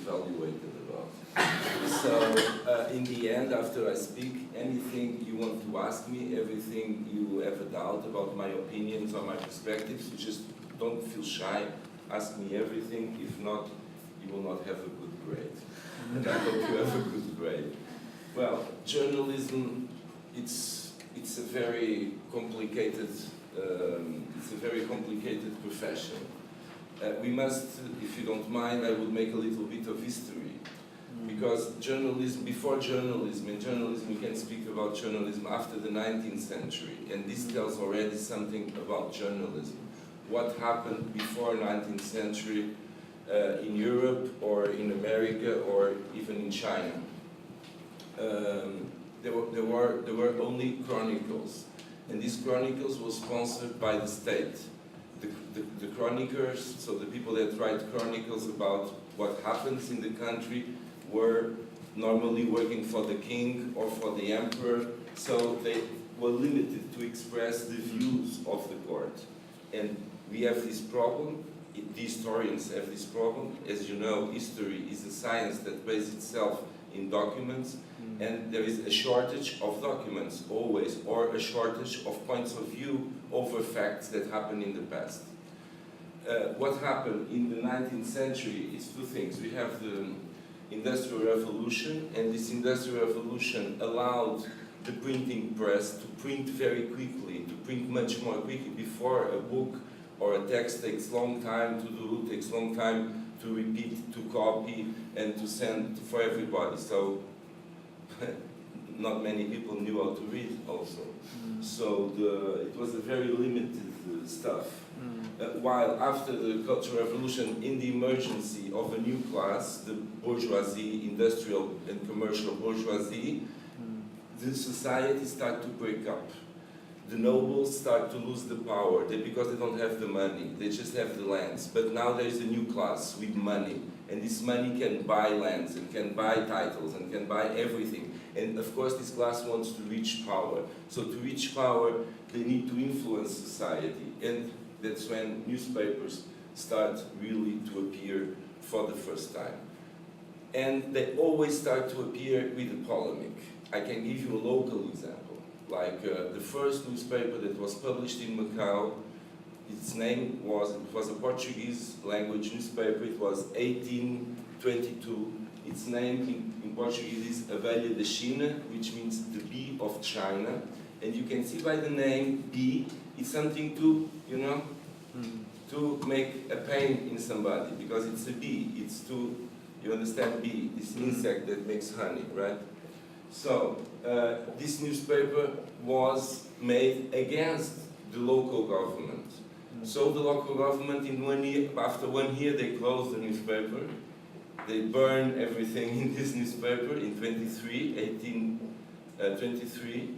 evaluated about. So, in the end, after I speak, anything you want to ask me, everything you have a doubt about my opinions or my perspectives, you just don't feel shy, ask me everything. If not, you will not have a good grade. And I hope you have a good grade. Well, journalism, it's a very complicated profession. We must, if you don't mind, I will make a little bit of history. Because journalism, before journalism, in journalism we can speak about journalism after the 19th century, and this tells already something about journalism. What happened before 19th century in Europe or in America or even in China. There were only chronicles, and these chronicles were sponsored by the state. The chroniclers, so the people that write chronicles about what happens in the country, were normally working for the king or for the emperor, so they were limited to express the views of the court. And we have this problem, the historians have this problem. As you know, history is a science that bases itself in documents, and there is a shortage of documents always, or a shortage of points of view over facts that happened in the past. What happened in the 19th century is two things. We have the Industrial Revolution, and this Industrial Revolution allowed the printing press to print very quickly, to print much more quickly. Before, a book or a text takes long time to do, takes long time to repeat, to copy, and to send for everybody. So not many people knew how to read also. So it was a very limited stuff. While after the Cultural Revolution, in the emergency of a new class, the bourgeoisie, industrial and commercial bourgeoisie, the society started to break up. The nobles start to lose the power because they don't have the money, they just have the lands. But now there is a new class with money, and this money can buy lands, and can buy titles, and can buy everything. And of course this class wants to reach power. So to reach power, they need to influence society. And that's when newspapers start really to appear for the first time. And they always start to appear with a polemic. I can give you a local example. Like the first newspaper that was published in Macau, its name was, it was a Portuguese language newspaper, it was 1822. Its name in Portuguese is Abelha da China, which means the bee of China. And you can see by the name, bee, it's something to, to make a pain in somebody, because it's a bee, it's to, you understand, bee, this insect that makes honey, right? So, this newspaper was made against the local government. So the local government, in 1 year, after 1 year, they closed the newspaper. They burned everything in this newspaper in 1823,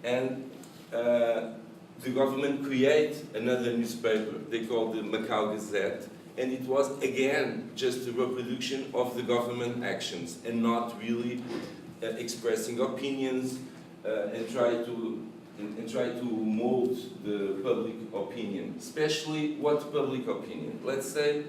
and the government created another newspaper they called the Macau Gazette, and it was again just a reproduction of the government actions and not really expressing opinions and try to mold the public opinion. Especially what public opinion? Let's say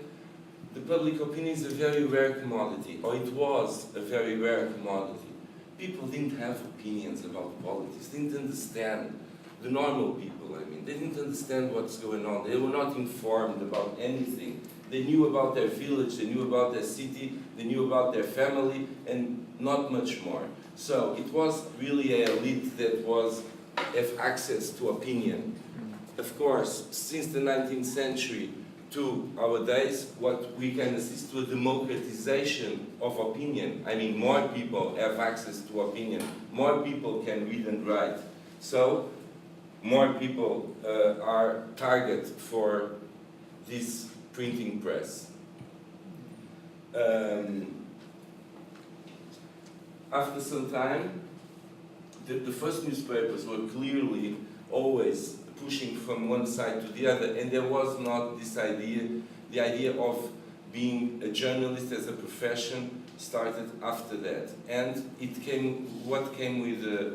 the public opinion is a very rare commodity, or it was a very rare commodity. People didn't have opinions about politics, didn't understand. The normal people, I mean, they didn't understand what's going on. They were not informed about anything. They knew about their village, they knew about their city, they knew about their family, and not much more. So it was really an elite that have access to opinion. Of course, since the 19th century to our days, what we can assist to a democratization of opinion. I mean, more people have access to opinion. More people can read and write. So more people are target for this printing press. After some time, the first newspapers were clearly always pushing from one side to the other, and there was not this idea, the idea of being a journalist as a profession started after that. And it came, what came with the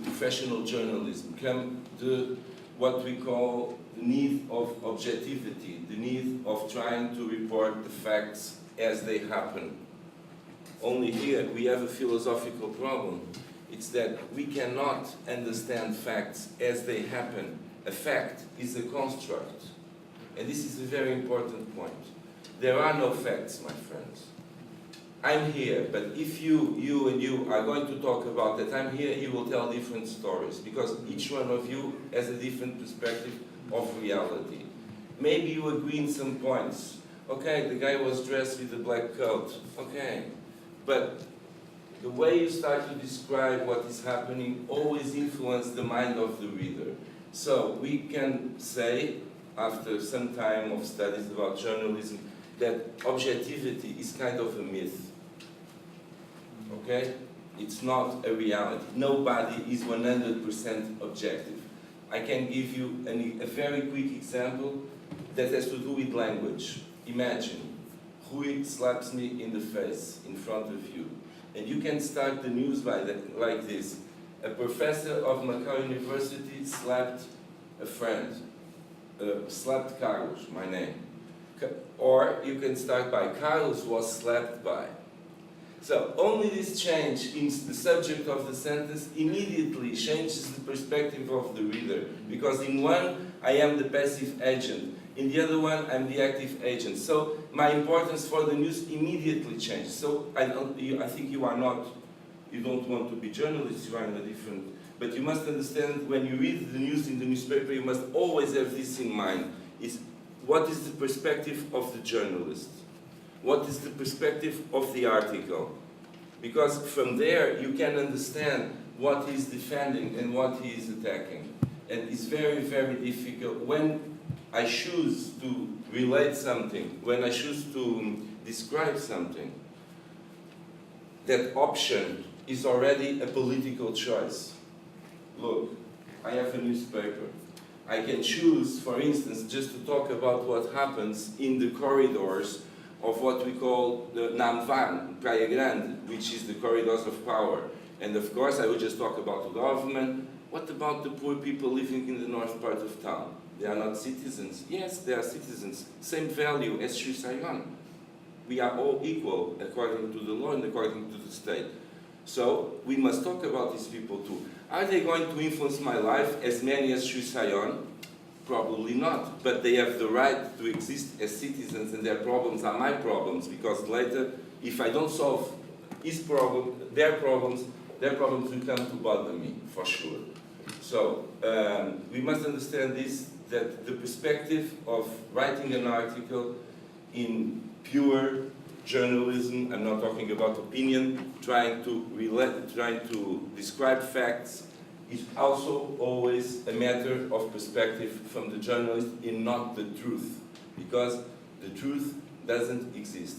professional journalism came the what we call the need of objectivity, the need of trying to report the facts as they happen. Only here we have a philosophical problem. It's that we cannot understand facts as they happen. A fact is a construct. And this is a very important point. There are no facts, my friends. I'm here, but if you are going to talk about that I'm here, you will tell different stories, because each one of you has a different perspective of reality. Maybe you agree in some points. Okay, the guy was dressed with a black coat. Okay, but the way you start to describe what is happening always influences the mind of the reader. So we can say, after some time of studies about journalism, that objectivity is kind of a myth. Okay? It's not a reality. Nobody is 100% objective. I can give you a very quick example that has to do with language. Imagine, Rui slaps me in the face in front of you. And you can start the news like this. A professor of Macau University slapped a friend. Slapped Carlos, my name. Or you can start by Carlos was slapped by. So only this change in the subject of the sentence immediately changes the perspective of the reader. Because in one, I am the passive agent. In the other one, I'm the active agent. So my importance for the news immediately changes. So I think you don't want to be journalists, you are in a different... But you must understand, when you read the news in the newspaper, you must always have this in mind. What is the perspective of the journalist? What is the perspective of the article? Because from there, you can understand what he's defending and what he is attacking. And it's very, very difficult. When I choose to relate something, when I choose to describe something, that option is already a political choice. Look, I have a newspaper. I can choose, for instance, just to talk about what happens in the corridors of what we call the Namvan, Praia Grande, which is the corridors of power. And of course, I would just talk about the government. What about the poor people living in the north part of town? They are not citizens. Yes, they are citizens. Same value as Shusayon. We are all equal according to the law and according to the state. So we must talk about these people too. Are they going to influence my life as many as Shusayon? Probably not. But they have the right to exist as citizens, and their problems are my problems, because later, if I don't solve his problem, their problems will come to bother me, for sure. So we must understand this, that the perspective of writing an article in pure journalism, I'm not talking about opinion, trying to describe facts, is also always a matter of perspective from the journalist and not the truth. Because the truth doesn't exist.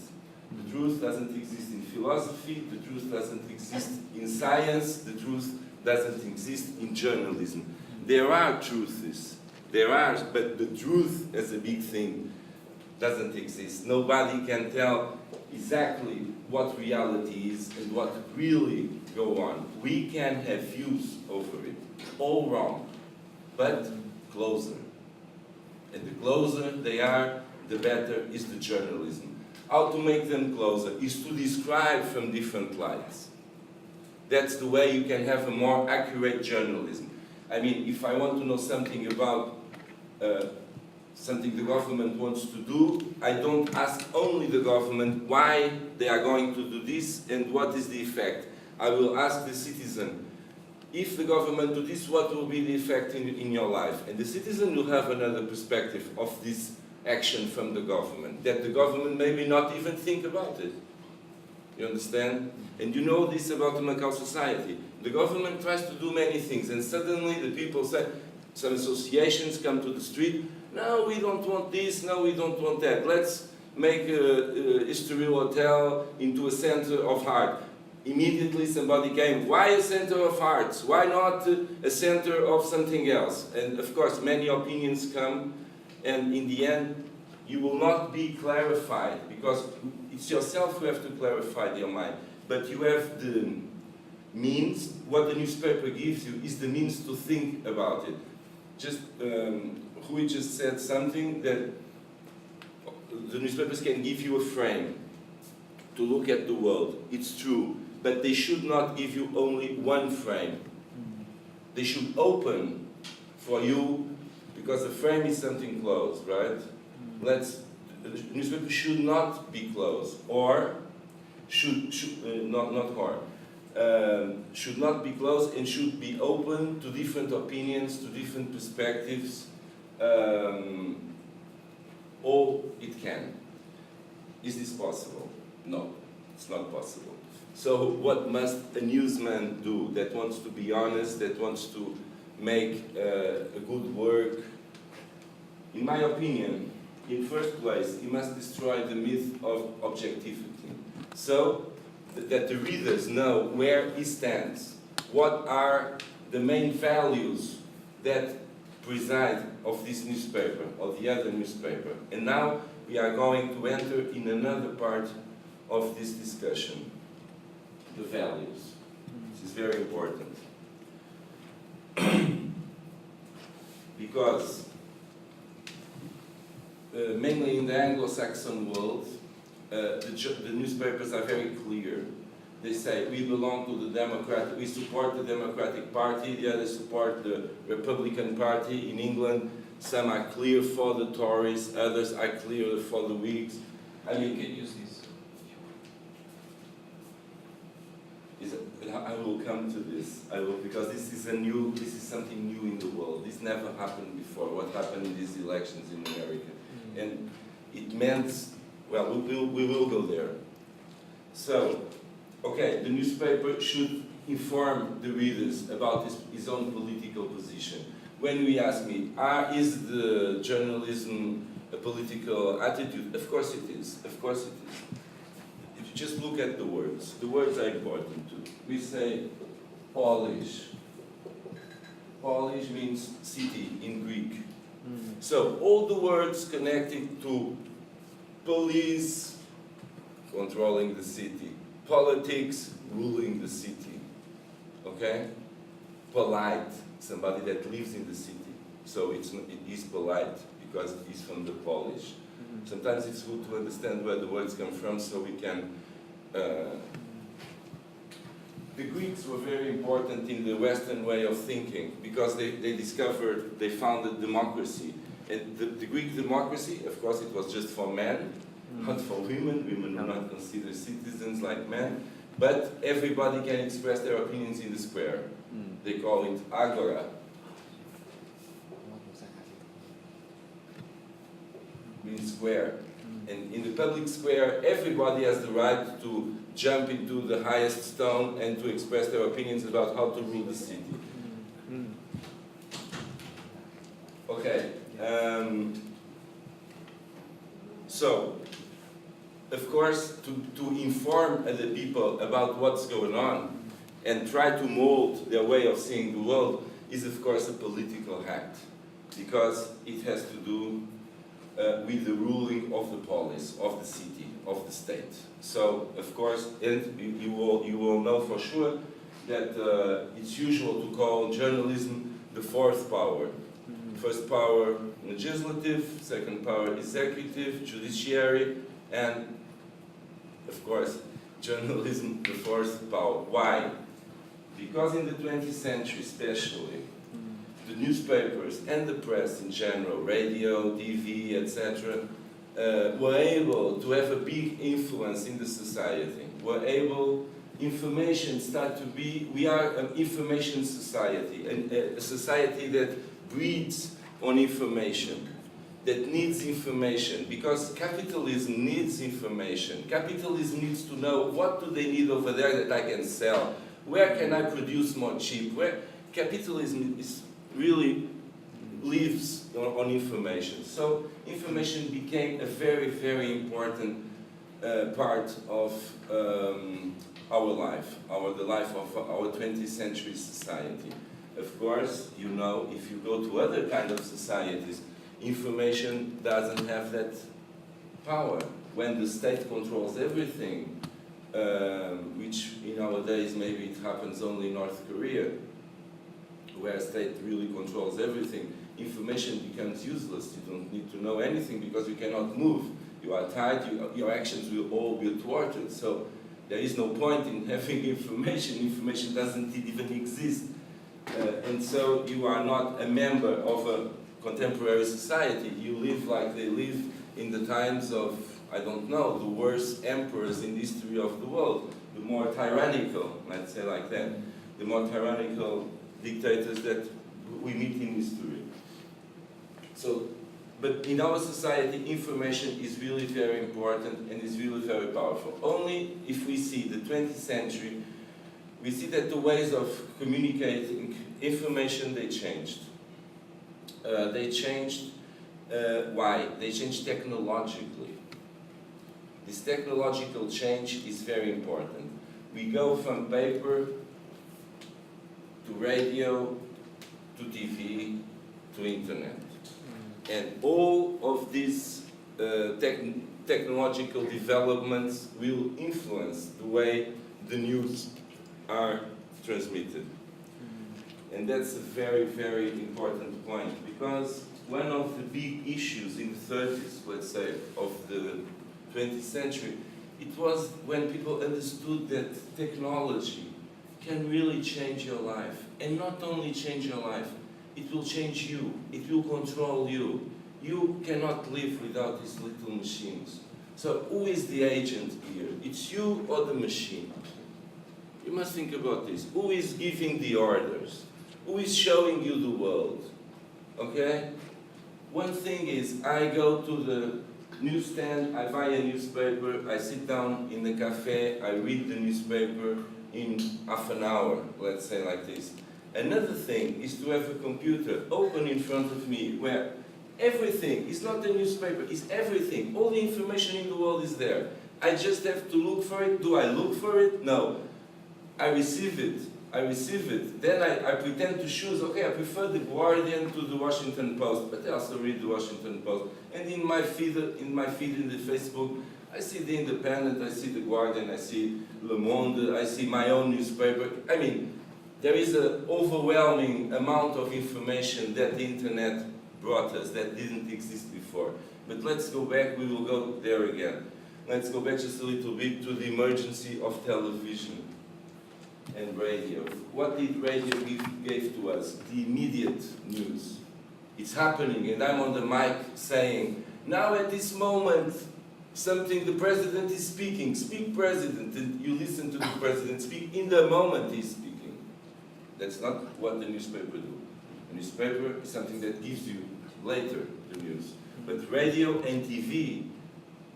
The truth doesn't exist in philosophy, the truth doesn't exist in science, the truth doesn't exist in journalism. There are truths, but the truth as a big thing doesn't exist. Nobody can tell exactly what reality is and what really go on. We can have views over it, all wrong, but closer. And the closer they are, the better is the journalism. How to make them closer is to describe from different lights. That's the way you can have a more accurate journalism. I mean, if I want to know something about something the government wants to do, I don't ask only the government why they are going to do this and what is the effect. I will ask the citizen, if the government do this, what will be the effect in your life? And the citizen will have another perspective of this action from the government, that the government maybe not even think about it. You understand? And you know this about the Macau society. The government tries to do many things, and suddenly the people say, some associations come to the street, no, we don't want this, no, we don't want that. Let's make a history hotel into a center of art. Immediately somebody came, why a center of arts? Why not a center of something else? And of course, many opinions come, and in the end, you will not be clarified, because it's yourself who have to clarify your mind. But you have the means, what the newspaper gives you is the means to think about it. just Rui just said something that the newspapers can give you a frame to look at the world. It's true, but they should not give you only one frame. They should open for you, because a frame is something closed, right? The newspaper should not be closed, or should not be closed and should be open to different opinions, to different perspectives. All it can. Is this possible? No, it's not possible. So what must a newsman do that wants to be honest, that wants to make a good work? In my opinion, in first place, he must destroy the myth of objectivity, so that the readers know where he stands, what are the main values that preside of this newspaper or the other newspaper. And now we are going to enter in another part of this discussion, the values. This is very important. Because mainly in the Anglo-Saxon world, the newspapers are very clear. They say, we belong to the Democratic, we support the Democratic Party, the others support the Republican Party. In England, some are clear for the Tories, others are clear for the Whigs. I mean, you can use this. I will come to this. Because this is something new in the world. This never happened before. What happened in these elections in America, and it meant, well, we will go there. So, okay, the newspaper should inform the readers about his own political position. When we ask me, is the journalism a political attitude? Of course it is. Of course it is. If you just look at the words are important too. We say Polish. Polish means city in Greek. So all the words connected to police, controlling the city, politics, ruling the city, okay? Polite, somebody that lives in the city. So it is polite because he's from the Polish. Sometimes it's good to understand where the words come from so we can... The Greeks were very important in the Western way of thinking because they founded democracy. And the Greek democracy, of course, it was just for men, not for women. Women were not considered citizens like men. But everybody can express their opinions in the square. They call it agora. Means square. And in the public square, everybody has the right to jump into the highest stone and to express their opinions about how to rule the city. Okay. So, of course, to inform other people about what's going on and try to mold their way of seeing the world is, of course, a political act, because it has to do with the ruling of the polis, of the city, of the state. So, of course, and you will know for sure that it's usual to call journalism the fourth power. First power, legislative, second power, executive, judiciary, and, of course, journalism, the fourth power. Why? Because in the 20th century especially, the newspapers and the press in general, radio, TV, etc., were able to have a big influence in the society. Information start to be, we are an information society, and a society that breeds on information, that needs information, because capitalism needs information. Capitalism needs to know what do they need over there that I can sell, where can I produce more cheap, where capitalism is really lives on information. So information became a very, very important part of our life, the life of our 20th century society. Of course, you know, if you go to other kind of societies, information doesn't have that power. When the state controls everything, which nowadays maybe it happens only in North Korea, where state really controls everything, information becomes useless. You don't need to know anything because you cannot move. You are tired, your actions will all be thwarted. So there is no point in having information. Information doesn't even exist. And so you are not a member of a contemporary society. You live like they live in the times of, I don't know, the worst emperors in the history of the world, the more tyrannical, let's say like that, the more tyrannical dictators that we meet in history. So, but in our society, information is really very important and is really very powerful. Only if we see the 20th century, we see that the ways of communicating information, they changed. Why? They changed technologically. This technological change is very important. We go from paper to radio, to TV, to internet. And all of these technological developments will influence the way the news are transmitted. And that's a very, very important point, because one of the big issues in the 30s, let's say, of the 20th century, it was when people understood that technology can really change your life. And not only change your life, it will change you, it will control you. You cannot live without these little machines. So who is the agent here? It's you or the machine? You must think about this. Who is giving the orders? Who is showing you the world? Okay? One thing is, I go to the newsstand, I buy a newspaper, I sit down in the cafe, I read the newspaper in half an hour, let's say like this. Another thing is to have a computer open in front of me where everything, it's not a newspaper, it's everything. All the information in the world is there. I just have to look for it. Do I look for it? No. I receive it. Then I pretend to choose, okay, I prefer the Guardian to the Washington Post, but I also read the Washington Post. And in my feed in the Facebook, I see the Independent, I see the Guardian, I see Le Monde, I see my own newspaper. I mean, there is an overwhelming amount of information that the internet brought us that didn't exist before. But let's go back, we will go there again. Let's go back just a little bit to the emergence of television and radio. What did radio give to us? The immediate news. It's happening, and I'm on the mic saying, now at this moment, the president is speaking. Speak, president, and you listen to the president speak in the moment he's speaking. That's not what the newspaper do. A newspaper is something that gives you later the news. But radio and TV,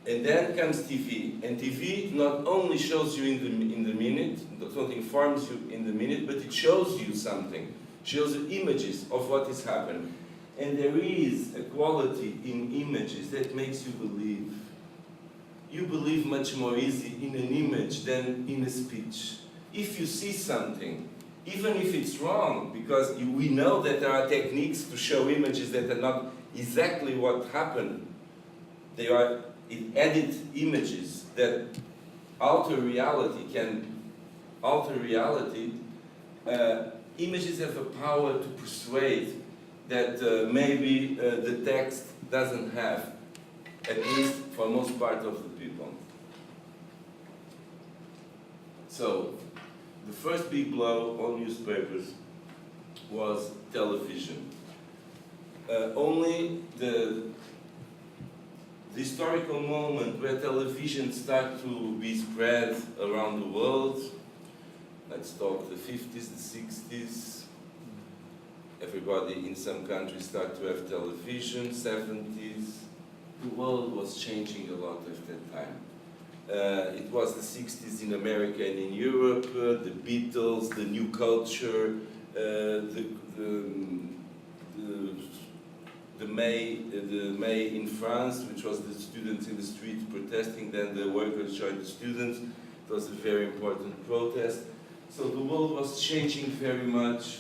and then comes TV. And TV not only shows you in the minute, not only informs you in the minute, but it shows you something. Shows you images of what is happening. And there is a quality in images that makes you believe. You believe much more easy in an image than in a speech. If you see something, even if it's wrong, because we know that there are techniques to show images that are not exactly what happened. They are edit images that alter reality, images have a power to persuade that maybe the text doesn't have, at least for most part of the people. So, the first big blow on newspapers was television. Only the historical moment where television started to be spread around the world, let's talk the 50s, the 60s, everybody in some countries started to have television, 70s, the world was changing a lot at that time. It was the 60s in America and in Europe, the Beatles, the new culture, the May in France, which was the students in the street protesting, then the workers joined the students. It was a very important protest. So the world was changing very much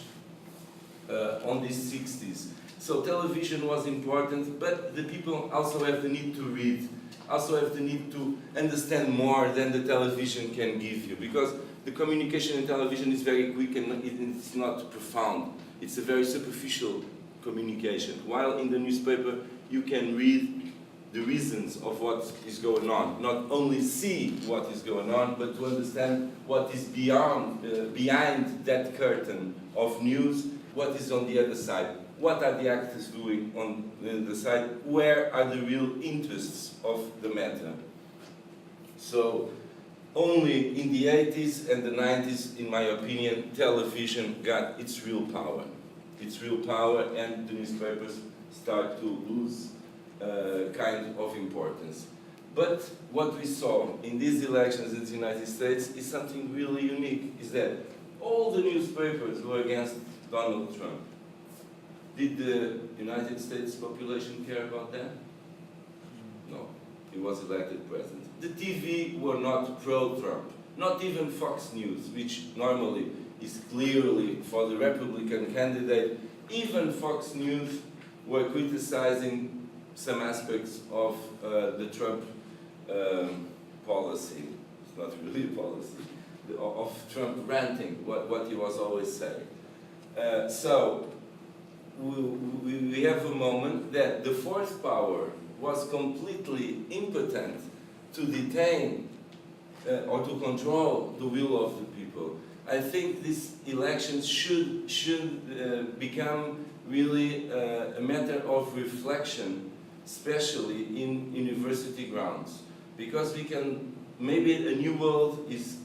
on these 60s. So television was important, but the people also have the need to read, also have the need to understand more than the television can give you, because the communication in television is very quick and it's not profound. It's a very superficial communication. While in the newspaper you can read the reasons of what is going on, not only see what is going on, but to understand what is behind that curtain of news, what is on the other side, what are the actors doing on the side, where are the real interests of the matter. So only in the 80s and the 90s, in my opinion, television got its real power. Its real power, and the newspapers start to lose kind of importance. But what we saw in these elections in the United States is something really unique, is that all the newspapers were against Donald Trump. Did the United States population care about that? No. He was elected president. The TV were not pro-Trump. Not even Fox News, which normally is clearly for the Republican candidate. Even Fox News were criticizing some aspects of the Trump policy. It's not really a policy. Of Trump ranting, what he was always saying. So we have a moment that the fourth power was completely impotent to detain or to control the will of the people. I think these elections should become really a matter of reflection, especially in university grounds, because we can, maybe a new world is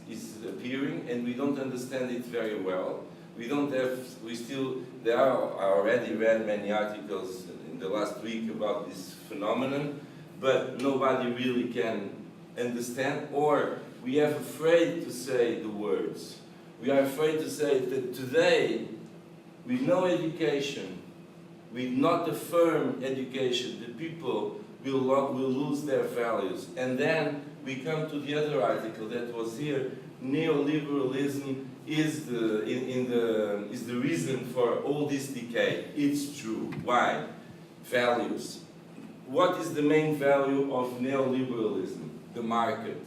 appearing and we don't understand it very well. There are, I already read many articles in the last week about this phenomenon, but nobody really can understand, or we are afraid to say the words. We are afraid to say that today, with no education, with not a firm education, the people will lose their values. And then we come to the other article that was here. Neoliberalism is the reason for all this decay. It's true. Why? Values. What is the main value of neoliberalism? The market,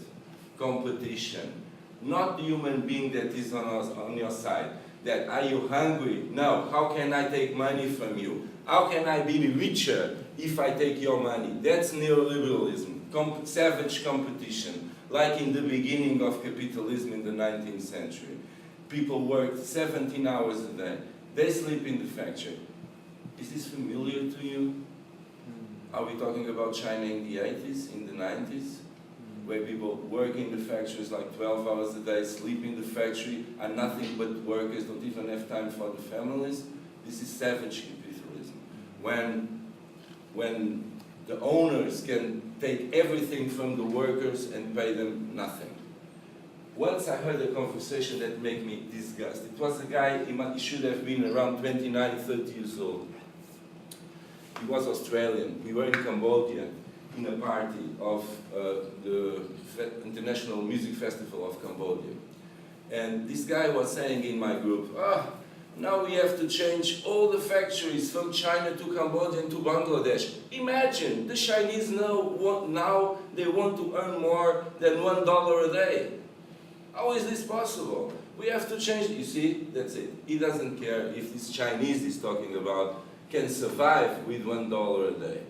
competition, not the human being that is on your side. That, are you hungry? No. How can I take money from you? How can I be richer if I take your money? That's neoliberalism, savage competition, like in the beginning of capitalism in the 19th century. People worked 17 hours a day. They sleep in the factory. Is this familiar to you? Are we talking about China in the 80s, in the 90s? Where people work in the factories like 12 hours a day, sleep in the factory, are nothing but workers, don't even have time for the families. This is savage capitalism. When the owners can take everything from the workers and pay them nothing. Once I heard a conversation that made me disgusted. It was a guy, he should have been around 29, 30 years old. He was Australian. We were in Cambodia in a party of the International Music Festival of Cambodia. And this guy was saying in my group, now we have to change all the factories from China to Cambodia and to Bangladesh. Imagine, the Chinese now they want to earn more than $1 a day. How is this possible? We have to change. You see, that's it. He doesn't care if this Chinese he's talking about can survive with $1 a day.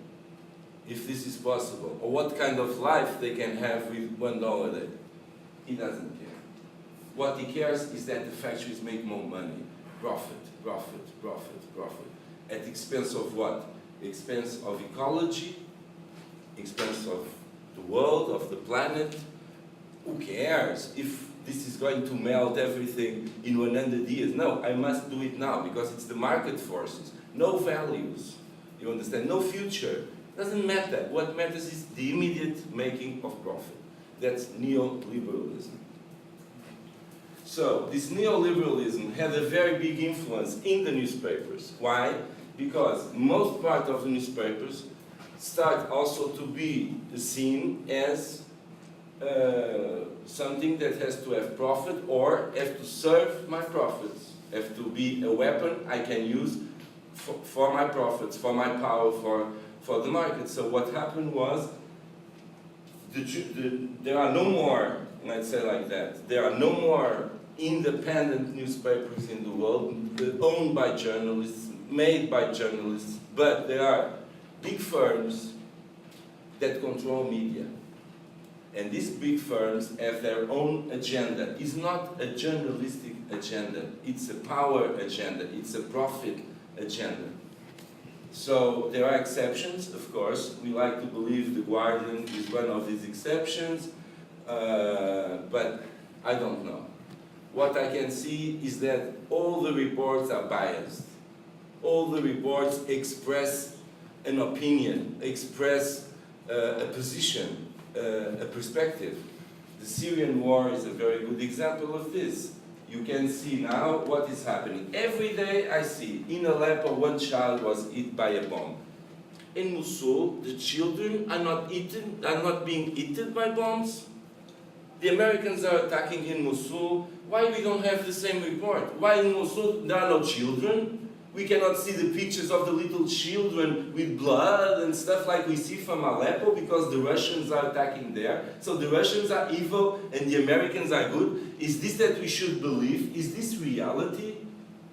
If this is possible, or what kind of life they can have with $1 a day. He doesn't care. What he cares is that the factories make more money. Profit, profit, profit, profit. At the expense of what? The expense of ecology, expense of the world, of the planet. Who cares if this is going to melt everything in 100 years? No, I must do it now because it's the market forces. No values, you understand? No future. Doesn't matter. What matters is the immediate making of profit. That's neoliberalism. So, this neoliberalism had a very big influence in the newspapers. Why? Because most part of the newspapers start also to be seen as something that has to have profit or have to serve my profits, have to be a weapon I can use for my profits, for my power, for the market. So what happened was, there are no more, let's say like that, there are no more independent newspapers in the world owned by journalists, made by journalists, but there are big firms that control media. And these big firms have their own agenda. It's not a journalistic agenda. It's a power agenda. It's a profit agenda. So there are exceptions, of course. We like to believe The Guardian is one of these exceptions, but I don't know. What I can see is that all the reports are biased. All the reports express an opinion, express a position, a perspective. The Syrian war is a very good example of this. You can see now what is happening. Every day I see, in Aleppo, one child was hit by a bomb. In Mosul, the children are not being eaten by bombs. The Americans are attacking in Mosul. Why we don't have the same report? Why in Mosul there are no children? We cannot see the pictures of the little children with blood and stuff like we see from Aleppo because the Russians are attacking there. So the Russians are evil and the Americans are good. Is this that we should believe? Is this reality?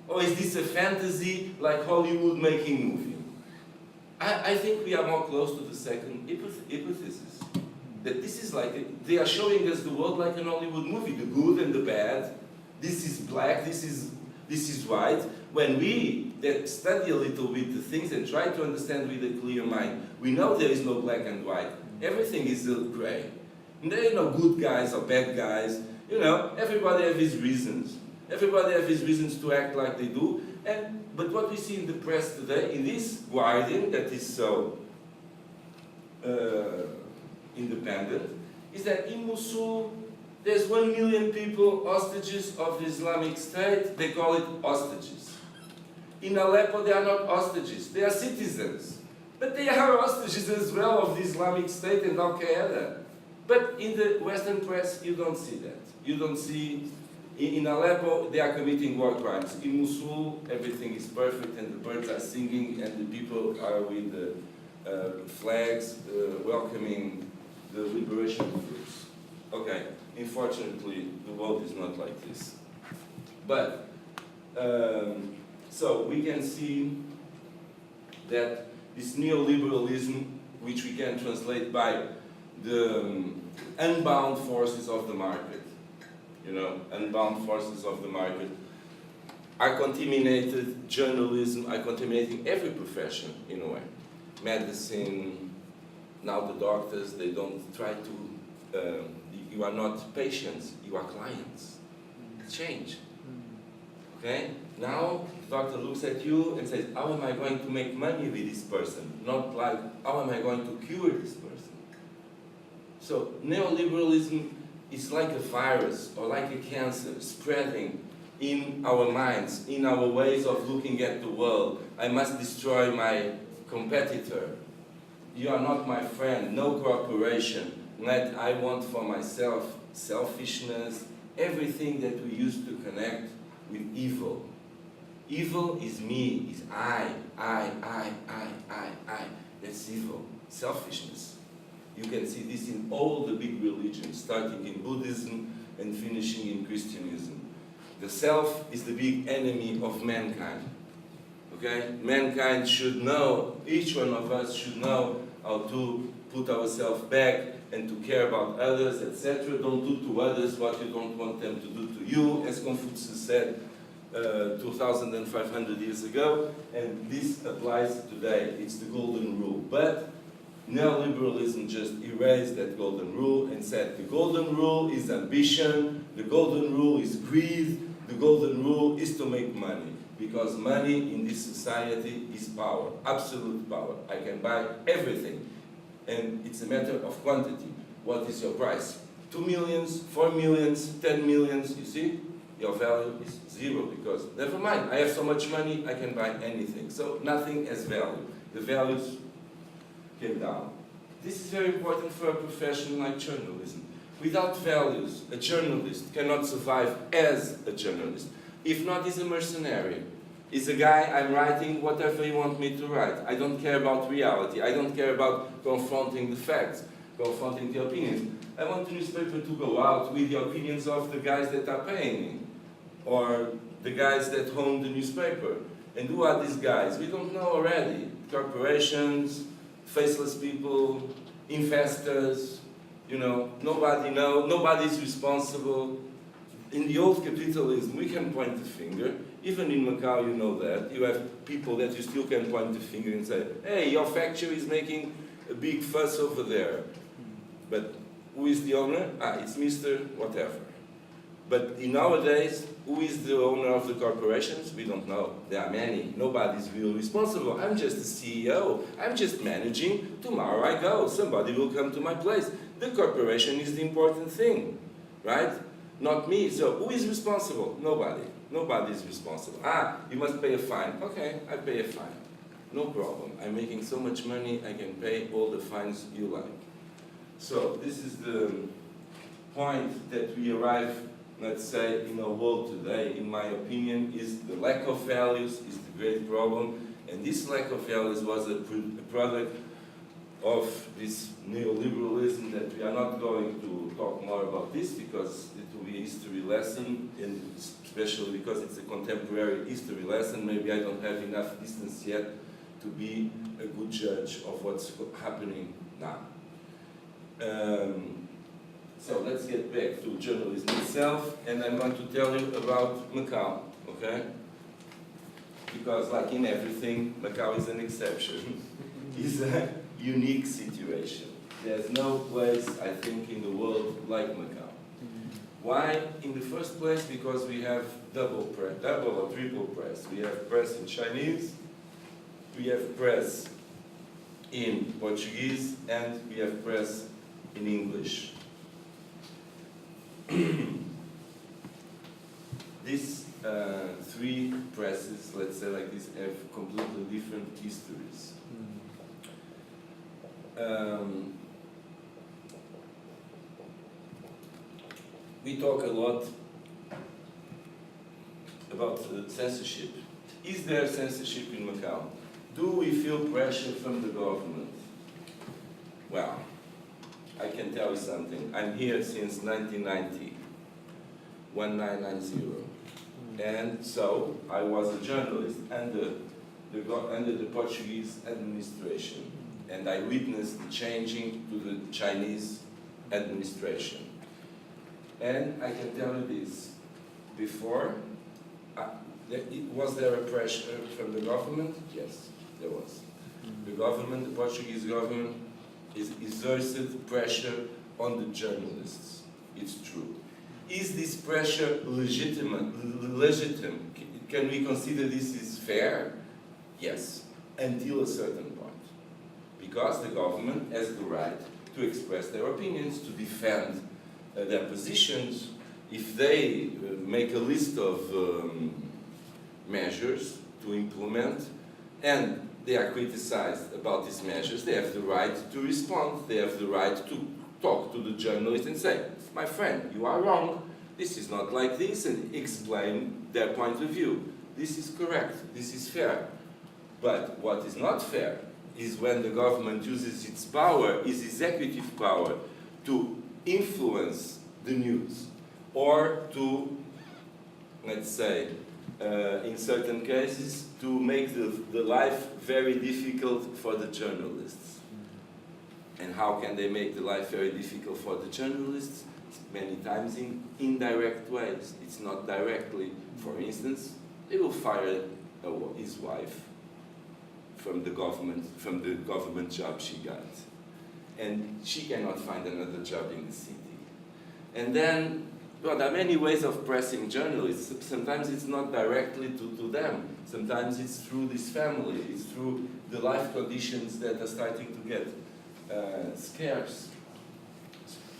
Or is this a fantasy like Hollywood making movie? I think we are more close to the second hypothesis. That this is like, they are showing us the world like an Hollywood movie, the good and the bad. This is black, this is white. When we that study a little bit the things and try to understand with a clear mind, we know there is no black and white. Everything is still gray. And there are no good guys or bad guys. You know, everybody has his reasons. Everybody has his reasons to act like they do. But what we see in the press today, in this Guardian that is so independent, is that in Mosul, there's 1 million people hostages of the Islamic State. They call it hostages. In Aleppo, they are not hostages. They are citizens. But they are hostages as well of the Islamic State and Al-Qaeda. But in the Western press, you don't see that. You don't see... In Aleppo, they are committing war crimes. In Mosul, everything is perfect and the birds are singing and the people are with the flags welcoming the liberation groups. Okay, unfortunately, the world is not like this. But, so we can see that this neoliberalism, which we can translate by the unbound forces of the market, you know, unbound forces of the market, are contaminated journalism, are contaminating every profession in a way. Medicine, now the doctors, they don't try to, you are not patients, you are clients. Change. Okay? Now, the doctor looks at you and says, how am I going to make money with this person? Not like, how am I going to cure this person? So, neoliberalism is like a virus or like a cancer spreading in our minds, in our ways of looking at the world. I must destroy my competitor. You are not my friend, no cooperation. What I want for myself, selfishness, everything that we used to connect with evil. Evil is me, is I. That's evil, selfishness. You can see this in all the big religions, starting in Buddhism and finishing in Christianism. The self is the big enemy of mankind. Okay? Mankind should know, each one of us should know how to put ourselves back and to care about others, etc. Don't do to others what you don't want them to do to you, as Confucius said 2,500 years ago, and this applies today. It's the golden rule. But neoliberalism just erased that golden rule and said the golden rule is ambition, the golden rule is greed, the golden rule is to make money. Because money in this society is power, absolute power. I can buy everything. And it's a matter of quantity. What is your price? 2 millions, 4 millions, 10 millions, you see? Your value is zero because, never mind, I have so much money, I can buy anything. So nothing has value. The values came down. This is very important for a profession like journalism. Without values, a journalist cannot survive as a journalist. If not, he's a mercenary. He's a guy, I'm writing whatever you want me to write. I don't care about reality. I don't care about confronting the facts, confronting the opinions. I want the newspaper to go out with the opinions of the guys that are paying me, or the guys that own the newspaper. And who are these guys? We don't know already. Corporations, faceless people, investors, you know, nobody knows, nobody's responsible. In the old capitalism, we can point the finger. Even in Macau, you know that. You have people that you still can point the finger and say, hey, your factory is making a big fuss over there. But who is the owner? Ah, it's Mr. whatever. But in nowadays, who is the owner of the corporations? We don't know. There are many. Nobody's really responsible. I'm just the CEO. I'm just managing. Tomorrow I go. Somebody will come to my place. The corporation is the important thing, right? Not me. So who is responsible? Nobody. Nobody is responsible. Ah, you must pay a fine. Okay, I pay a fine. No problem. I'm making so much money, I can pay all the fines you like. So this is the point that we arrive, let's say, in our world today, in my opinion, is the lack of values is the great problem. And this lack of values was a product of this neoliberalism that we are not going to talk more about this because it will be a history lesson, and especially because it's a contemporary history lesson. Maybe I don't have enough distance yet to be a good judge of what's happening now. So let's get back to journalism itself, and I'm going to tell you about Macau, okay? Because like in everything, Macau is an exception. It's a unique situation. There's no place, I think, in the world like Macau. Why? In the first place, because we have double or triple press. We have press in Chinese, we have press in Portuguese, and we have press in English. These three presses, let's say like this, have completely different histories. We talk a lot about censorship. Is there censorship in Macau? Do we feel pressure from the government? Well, I can tell you something. I'm here since 1990, 1990. And so I was a journalist under the Portuguese administration. And I witnessed the changing to the Chinese administration. And I can tell you this, before, was there a pressure from the government? Yes, there was. The government, the Portuguese government, exerted pressure on the journalists. It's true. Is this pressure legitimate? Can we consider this is fair? Yes, until a certain point. Because the government has the right to express their opinions, to defend their positions. If they make a list of measures to implement and they are criticized about these measures, they have the right to respond. They have the right to talk to the journalist and say, my friend, you are wrong. This is not like this, and explain their point of view. This is correct. This is fair. But what is not fair is when the government uses its power, its executive power, to influence the news, or to, let's say, in certain cases, to make the life very difficult for the journalists. And how can they make the life very difficult for the journalists? Many times in indirect ways. It's not directly. For instance, they will fire his wife from the government job she got. And she cannot find another job in the city. And then, well, there are many ways of pressing journalists. Sometimes it's not directly to them. Sometimes it's through this family. It's through the life conditions that are starting to get scarce.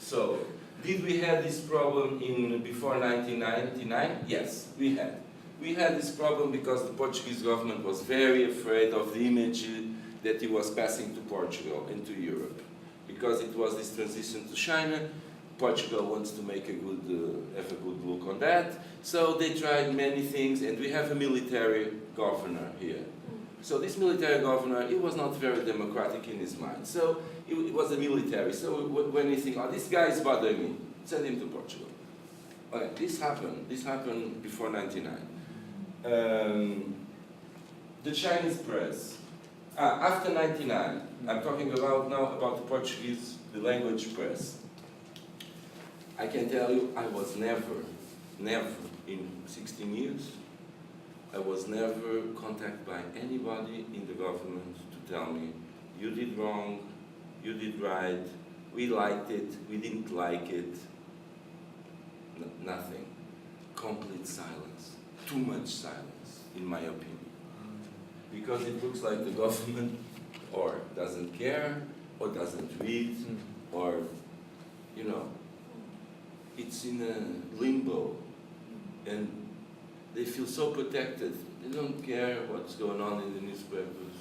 So, did we have this problem before 1999? Yes, we had. We had this problem because the Portuguese government was very afraid of the image that it was passing to Portugal and to Europe. Because it was this transition to China, Portugal wants to make have a good look on that. So they tried many things, and we have a military governor here. So this military governor, he was not very democratic in his mind. So it was a military. So when you think, oh, this guy is bothering me, send him to Portugal. Okay, this happened before 99. the Chinese press. After 99, I'm talking about now about the Portuguese, the language press. I can tell you, I was never in 16 years, I was never contacted by anybody in the government to tell me, you did wrong, you did right, we liked it, we didn't like it. Nothing. Complete silence. Too much silence, in my opinion. Because it looks like the government or doesn't care, or doesn't read, or, you know, it's in a limbo. And they feel so protected. They don't care what's going on in the newspapers.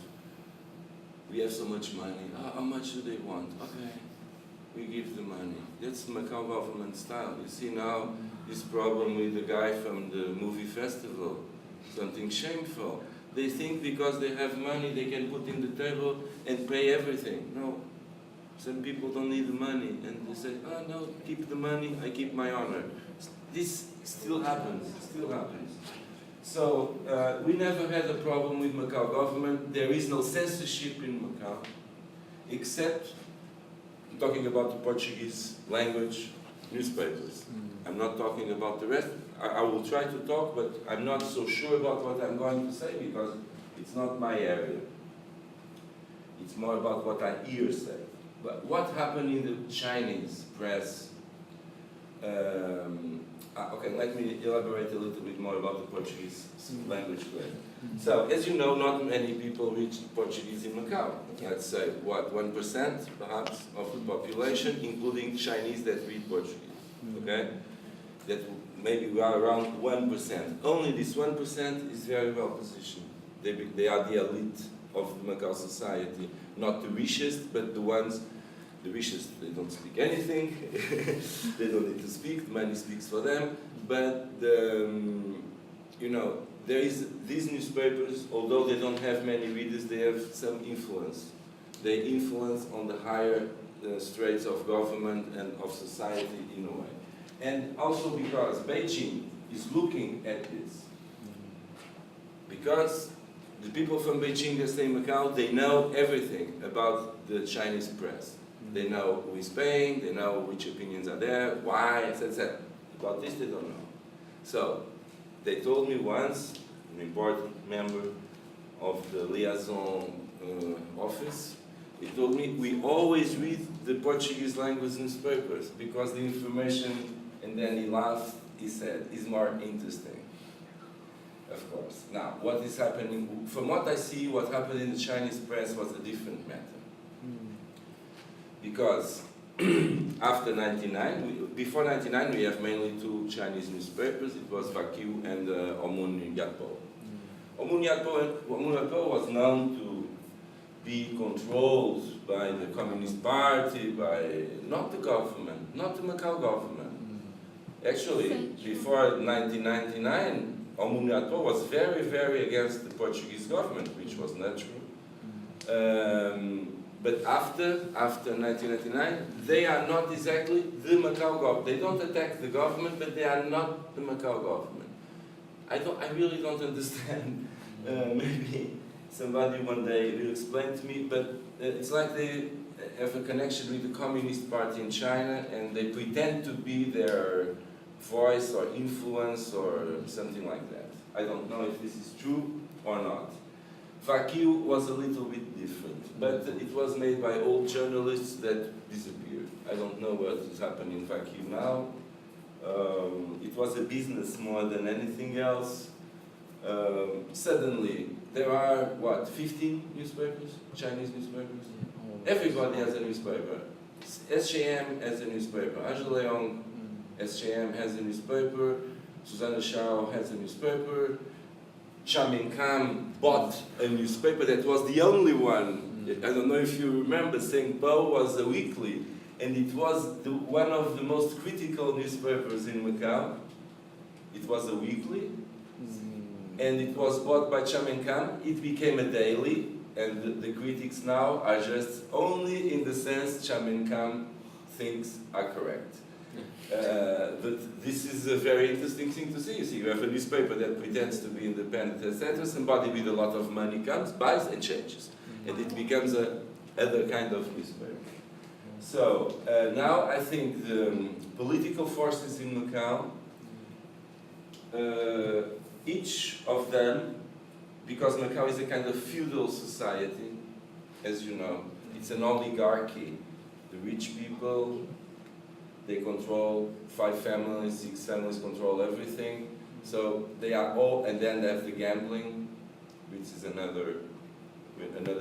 We have so much money. How much do they want? Okay, we give the money. That's Macau government style. You see now this problem with the guy from the movie festival. Something shameful. They think because they have money they can put in the table and pay everything. No. Some people don't need the money and they say, oh no, keep the money, I keep my honor. This still happens, So we never had a problem with Macau government. There is no censorship in Macau, except, I'm talking about the Portuguese language newspapers. I'm not talking about the rest. I will try to talk, but I'm not so sure about what I'm going to say because it's not my area. It's more about what I hear say. But what happened in the Chinese press? Okay, let me elaborate a little bit more about the Portuguese language press. So, as you know, not many people reach Portuguese in Macau. Let's say, what, 1% perhaps of the population, including Chinese that read Portuguese. Okay? That maybe we are around 1%. Only this 1% is very well positioned. They are the elite of the Macau society. Not the richest, but the ones, the richest, they don't speak anything. They don't need to speak, the money speaks for them. But, you know, there is these newspapers, although they don't have many readers, they have some influence. They influence on the higher straits of government and of society in a way. And also because Beijing is looking at this. Because the people from Beijing that stay in Macau, they know everything about the Chinese press. They know who is paying, they know which opinions are there, why, etc. About this they don't know. So, they told me once, an important member of the liaison office, he told me, we always read the Portuguese language newspapers because the information, and then he laughed, he said, is more interesting. Of course. Now, what is happening, from what I see, what happened in the Chinese press was a different matter. Because after 99, before 99 we have mainly two Chinese newspapers, it was Vakyu and Omun Yatpo. Omun Yatpo was known to be controlled by the Communist Party, by not the government, not the Macau government. Actually, before 1999, Omun Yatpo was very, very against the Portuguese government, which was natural. But after 1999, they are not exactly the Macau government. They don't attack the government, but they are not the Macau government. I really don't understand. Maybe somebody one day will explain to me, but it's like they have a connection with the Communist Party in China, and they pretend to be their voice or influence or something like that. I don't know if this is true or not. Vakyu was a little bit different, but it was made by old journalists that disappeared. I don't know what is happening in Vakyu now. It was a business more than anything else. Suddenly, there are, what, 15 newspapers? Chinese newspapers? Everybody has a newspaper. SJM has a newspaper. Angela Leong, SJM has a newspaper. Susanna Shao has a newspaper. Chamin Kam bought a newspaper that was the only one. I don't know if you remember, Saint Paul was a weekly, and it was one of the most critical newspapers in Macau. It was a weekly, and it was bought by Chamin Kam. It became a daily, and the critics now are just only in the sense Chamin Kam thinks are correct. But this is a very interesting thing to see. You see, you have a newspaper that pretends to be independent, etc. Somebody with a lot of money comes, buys, and changes. And it becomes a other kind of newspaper. So, now I think the political forces in Macau, each of them, because Macau is a kind of feudal society, as you know, it's an oligarchy. The rich people, they control 5 families, 6 families control everything. So they are all, and then they have the gambling, which is another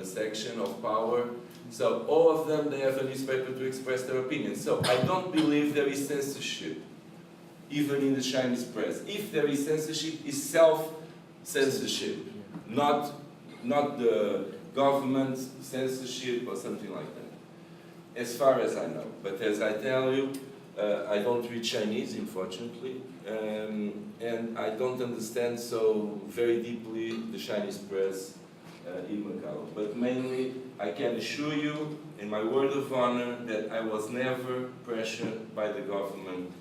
section of power. So all of them, they have a newspaper to express their opinions. So I don't believe there is censorship, even in the Chinese press. If there is censorship, it's self-censorship, not the government censorship or something like that, as far as I know. But as I tell you, I don't read Chinese, unfortunately, and I don't understand so very deeply the Chinese press in Macau. But mainly, I can assure you, in my word of honor, that I was never pressured by the government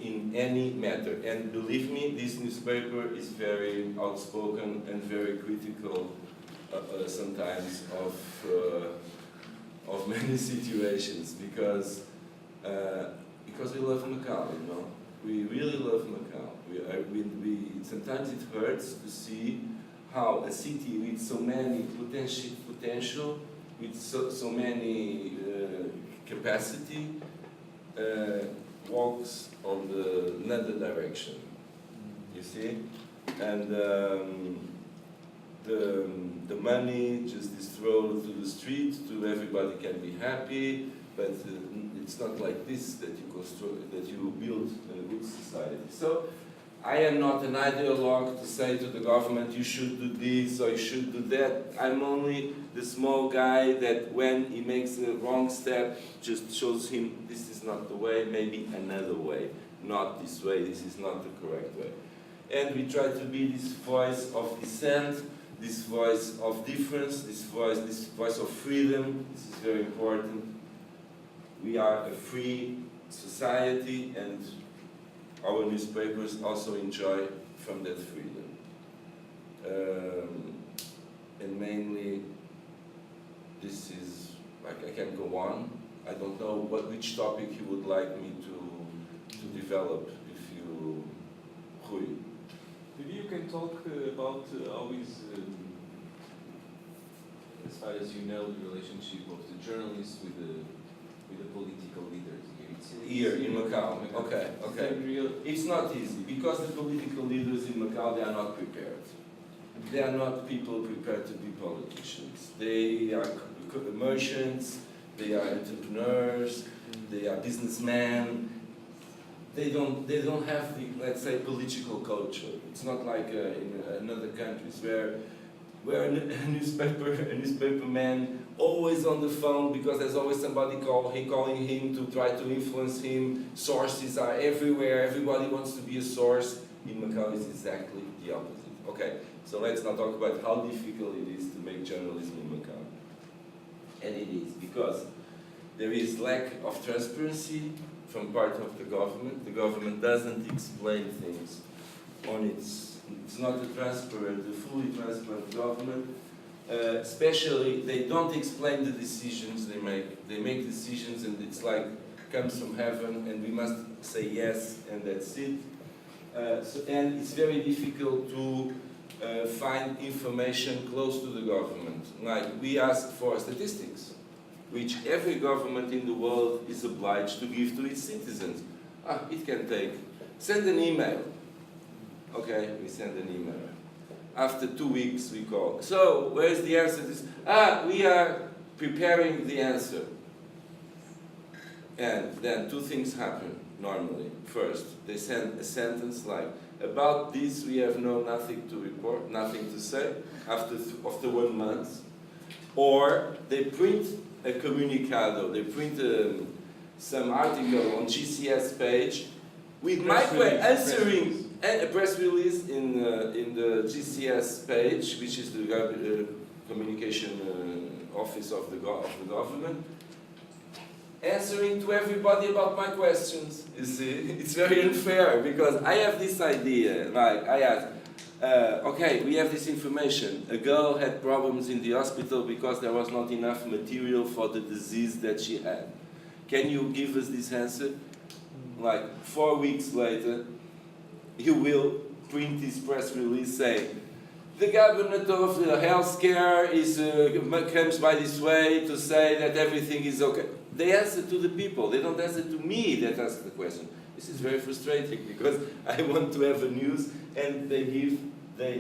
in any matter. And believe me, this newspaper is very outspoken and very critical sometimes of many situations, because we love Macau, you know. We really love Macau. Sometimes it hurts to see how a city with so many potential, with so many capacity, walks on another direction. You see, and the money just is thrown to the street, to everybody can be happy, but it's not like this that you construct, that you build a good society. So I am not an ideologue to say to the government, you should do this or you should do that. I'm only the small guy that when he makes a wrong step, just shows him this is not the way, maybe another way. Not this way, this is not the correct way. And we try to be this voice of dissent, this voice of difference, this voice of freedom. This is very important. We are a free society, and our newspapers also enjoy from that freedom. And mainly, this is, like, I can go on. I don't know which topic you would like me to develop, if you, Rui. Maybe you can talk about how is, as far as you know, the relationship of the journalists with the political leaders here in Macau. Okay. It's not easy, because the political leaders in Macau, they are not prepared. They are not people prepared to be politicians. They are merchants, they are entrepreneurs, they are businessmen. They don't have the, let's say, political culture. It's not like in other countries where a newspaper man always on the phone, because there's always somebody calling him to try to influence him. Sources are everywhere. Everybody wants to be a source. In Macau, it's exactly the opposite. Okay, so let's not talk about how difficult it is to make journalism in Macau. And it is, because there is lack of transparency from part of the government. The government doesn't explain things on it's not a fully transparent government. Especially, they don't explain the decisions they make. They make decisions and it's like, comes from heaven and we must say yes and that's it. And it's very difficult to find information close to the government. Like, we ask for statistics, which every government in the world is obliged to give to its citizens. It can take, send an email. Okay, we send an email. After 2 weeks we call. So, where is the answer? We are preparing the answer. And then 2 things happen normally. First, they send a sentence like, about this we have nothing to report, nothing to say, after 1 month. Or they print a comunicado, they print some article on GCS page with my answering a press release in the GCS page, which is the communication office of the government. answering to everybody about my questions. You see, it's very unfair because I have this idea, like I ask, okay, we have this information. A girl had problems in the hospital because there was not enough material for the disease that she had. Can you give us this answer? Like 4 weeks later, you will print this press release saying, the government of healthcare comes by this way to say that everything is okay. They answer to the people, they don't answer to me that ask the question. This is very frustrating because I want to have a news and they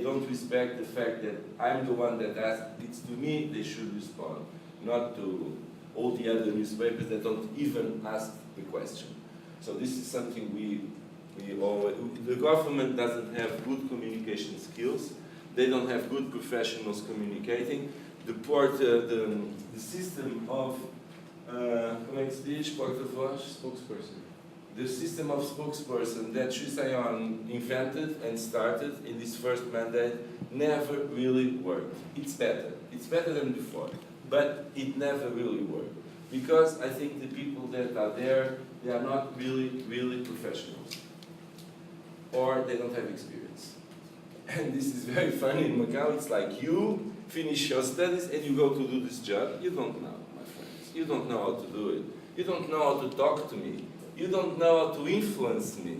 don't respect the fact that I'm the one that asked. It's to me they should respond, not to all the other newspapers that don't even ask the question. So this is something the government doesn't have good communication skills. They don't have good professionals communicating. The system of como é que se diz? Porta-voz? Spokesperson. The system of spokesperson that Chusayon invented and started in this first mandate never really worked. It's better. It's better than before, but it never really worked. Because I think the people that are there, they are not really professionals. Or they don't have experience. And this is very funny in Macau. It's like you finish your studies and you go to do this job. You don't know, my friends. You don't know how to do it. You don't know how to talk to me. You don't know how to influence me.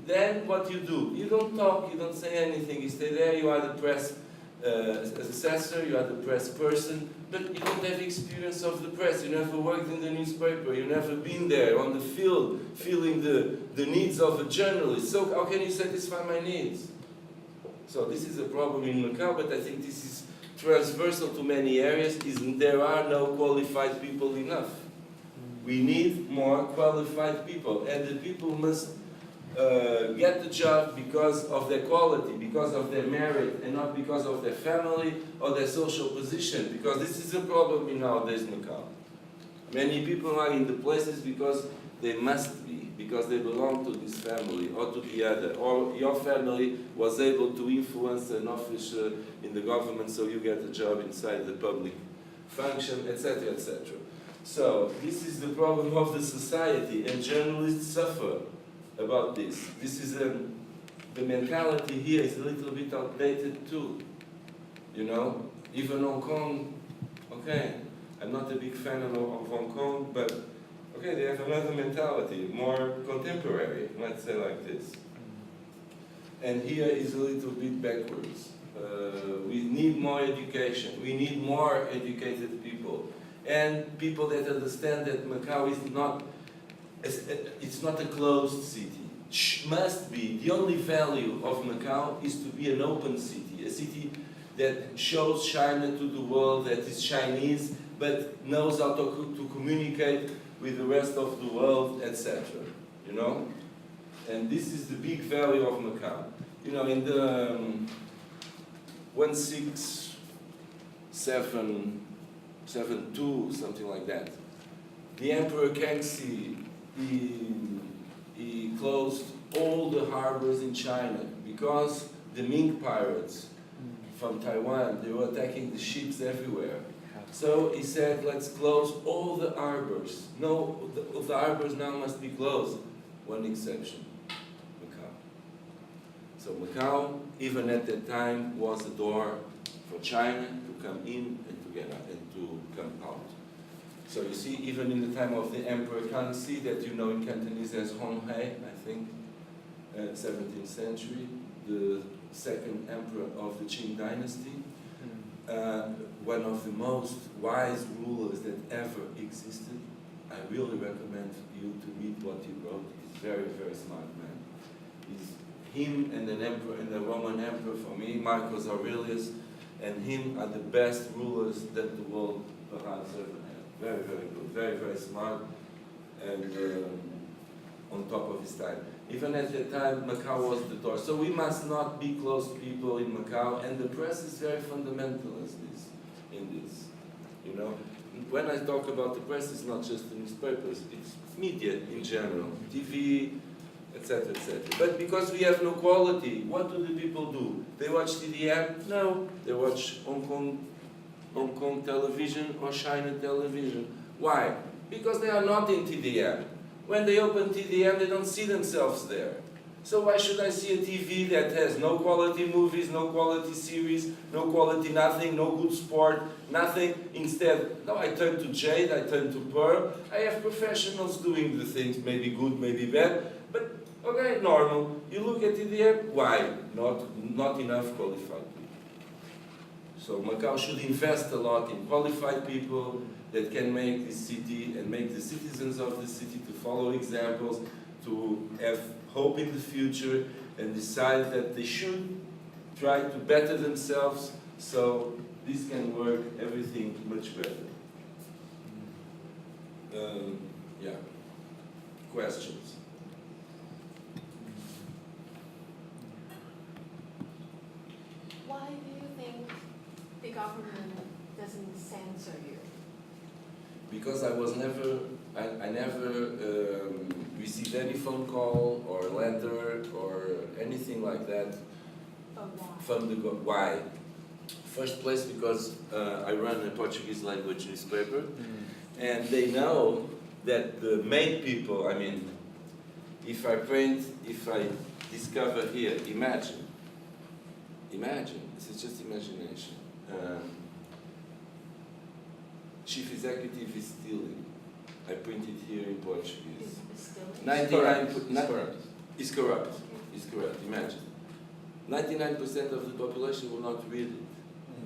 Then what you do? You don't talk, you don't say anything. You stay there, you are the press assessor, you are the press person, but you don't have experience of the press. You never worked in the newspaper. You've never been there on the field, feeling the needs of a journalist. So how can you satisfy my needs? So this is a problem in Macau, but I think this is transversal to many areas. There are no qualified people enough. We need more qualified people, and the people must get the job because of their quality, because of their merit, and not because of their family or their social position, because this is a problem in nowadays Macau. Many people are in the places because they must be, because they belong to this family or to the other, or your family was able to influence an office in the government so you get a job inside the public function, etc., etc. So this is the problem of the society, and journalists suffer about this. This is the mentality here is a little bit outdated too. You know, even Hong Kong. Okay, I'm not a big fan of Hong Kong, but okay, they have another mentality, more contemporary. Let's say like this. And here is a little bit backwards. We need more education. We need more educated people. And people that understand that Macau is not, it's not a closed city. Must be. The only value of Macau is to be an open city, a city that shows China to the world, that is Chinese, but knows how to communicate with the rest of the world, etc. You know? And this is the big value of Macau. You know, in the 1672, something like that, the Emperor Kangxi, he closed all the harbors in China because the Ming pirates from Taiwan, they were attacking the ships everywhere. So he said, let's close all the harbors. No, the harbors now must be closed. One exception, Macau. So Macau, even at that time, was a door for China to come in and to get out and to come out. So you see, even in the time of the Emperor Kangxi, that you know in Cantonese as Hong Hai, I think, 17th century, the second emperor of the Qing dynasty, one of the most wise rulers that ever existed. I really recommend you to read what he wrote. He's a very, very smart man. Him and an emperor and the Roman emperor, for me, Marcus Aurelius, and him are the best rulers that the world perhaps ever had. Very, very good, very, very smart, and on top of his time. Even at that time, Macau was the door. So we must not be closed people in Macau, and the press is very fundamental in this. You know, when I talk about the press, it's not just the newspapers, it's media in general, TV, etc., etc. But because we have no quality, what do the people do? They watch TDM? No, they watch Hong Kong television or China television. Why? Because they are not in TDM. When they open TDM, they don't see themselves there. So why should I see a TV that has no quality movies, no quality series, no quality nothing, no good sport, nothing? Instead, no, I turn to Jade, I turn to Pearl. I have professionals doing the things, maybe good, maybe bad, but okay, normal. You look at TDM, why? Not enough qualified people. So Macau should invest a lot in qualified people that can make this city and make the citizens of the city to follow examples, to have hope in the future, and decide that they should try to better themselves, so this can work everything much better. Yeah. Questions? Why do you think the government doesn't censor you? Because I never received any phone call or letter or anything like that But why? from the why? First place, because I run a Portuguese language newspaper, and they know that the main people, I mean, if I discover here, imagine, this is just imagination. Chief executive is stealing. I printed here in Portuguese. Is still 99 corrupt. is corrupt. Is corrupt. Imagine. 99% of the population will not read it,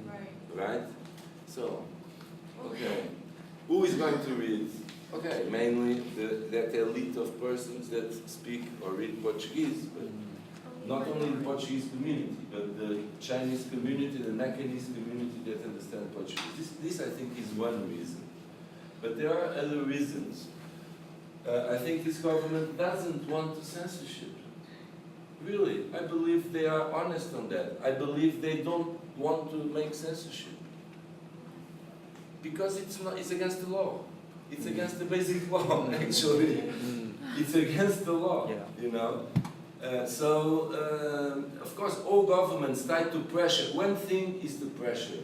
right. right? So, okay, who is going to read? Okay, mainly that elite of persons that speak or read Portuguese, but not only the Portuguese community, but the Chinese community, the Macanese community that understand Portuguese. This I think is one reason. But there are other reasons. I think this government doesn't want censorship. Really, I believe they are honest on that. I believe they don't want to make censorship. Because it's against the law. It's against the basic law, actually. It's against the law, you know. Of course, all governments try to pressure. One thing is the pressure.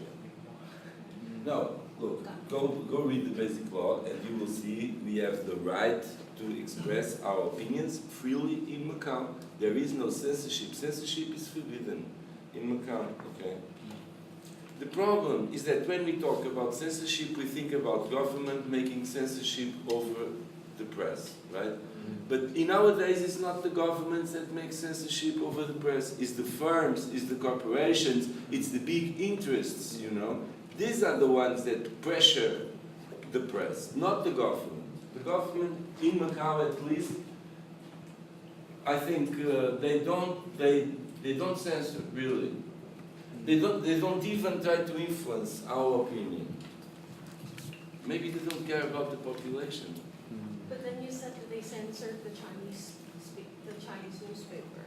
No, look, go read the basic law and you will see we have the right to express our opinions freely in Macau. There is no censorship. Censorship is forbidden in Macau, okay? The problem is that when we talk about censorship, we think about government making censorship over the press, right? But in nowadays, it's not the governments that make censorship over the press. It's the firms, it's the corporations, it's the big interests, you know. These are the ones that pressure the press, not the government. The government, in Macau at least, I think they don't censor, really. They don't even try to influence our opinion. Maybe they don't care about the population. But then you said that they censored the Chinese newspaper.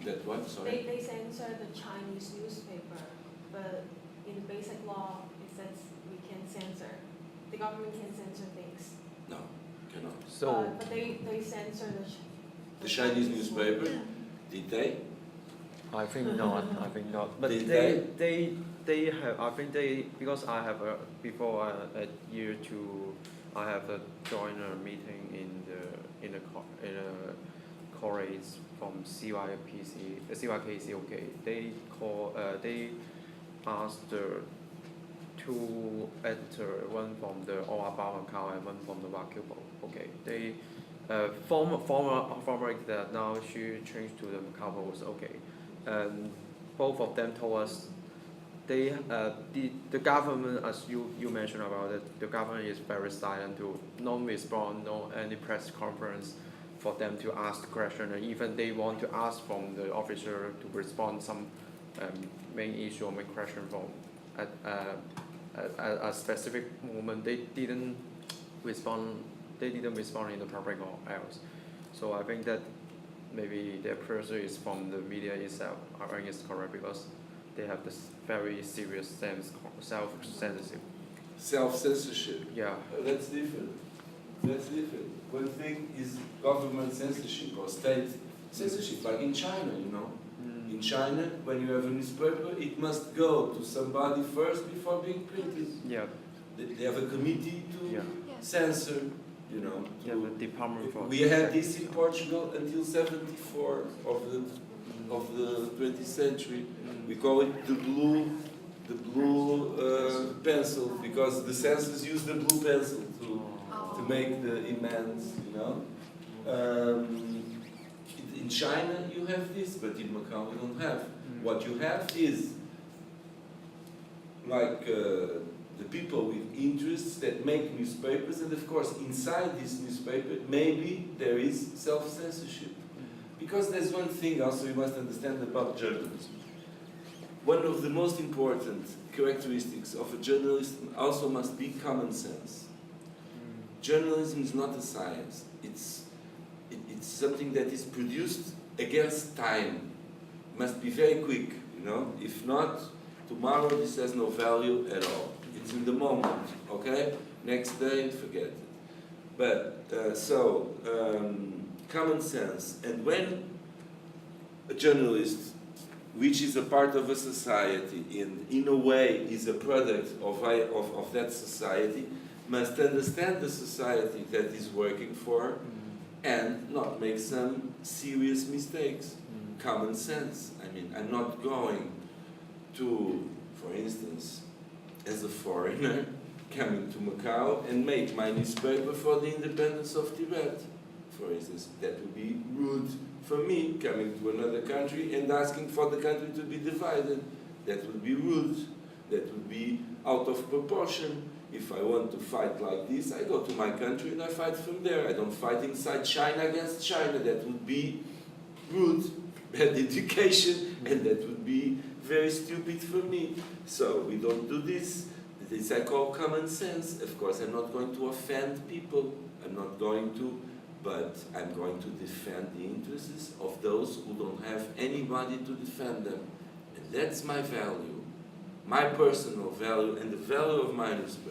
That what? Sorry? They censored the Chinese newspaper, but in the basic law it says we can censor. The government can censor things. No, cannot. So, But they censor The Chinese newspaper, did they? I think not. I think not. But Did they have. I think they, because I have before a year to, I have joined a meeting in a Morais from CYKC. Okay, they asked the two editor, one from the All About Macau and one from the Wakubo. Okay, they former that now she changed to the Macau Post. Okay. And both of them told us the government, as you mentioned about it, the government is very silent to non-respond, no any press conference for them to ask the question, and even they want to ask from the officer to respond some main issue or main question from at a specific moment. They didn't respond in the public or else. So I think that maybe their pressure is from the media itself. I think it's correct because they have this very serious self-censorship. Self-censorship. Yeah. That's different. That's different. One thing is government censorship or state censorship, like in China, you know. In China, when you have a newspaper, it must go to somebody first before being printed. Yeah. They have a committee to Yeah. censor you know. Yeah, the Department for We had this in Portugal until 74 of the 20th century. We call it the blue pencil, because the census used the blue pencil to make the imams, you know. In China you have this, but in Macau you don't have. What you have is like the people with interests that make newspapers, and of course inside this newspaper maybe there is self-censorship. Because there's one thing also you must understand about journalism. One of the most important characteristics of a journalist also must be common sense. Journalism is not a science. It's something that is produced against time. Must be very quick, you know. If not, tomorrow this has no value at all. It's in the moment, okay? Next day, forget it. But, common sense. And when a journalist, which is a part of a society, and in a way is a product of that society, must understand the society that is working for and not make some serious mistakes. Common sense. I mean, I'm not going to, for instance, as a foreigner, coming to Macau and make my newspaper for the independence of Tibet. For instance, that would be rude for me, coming to another country and asking for the country to be divided. That would be rude. That would be out of proportion. If I want to fight like this, I go to my country and I fight from there. I don't fight inside China against China. That would be rude, bad education, and that would be very stupid for me. So we don't do this. This I call common sense. Of course, I'm not going to offend people. I'm not going to, but I'm going to defend the interests of those who don't have anybody to defend them. And that's my value, my personal value, and the value of my newspaper.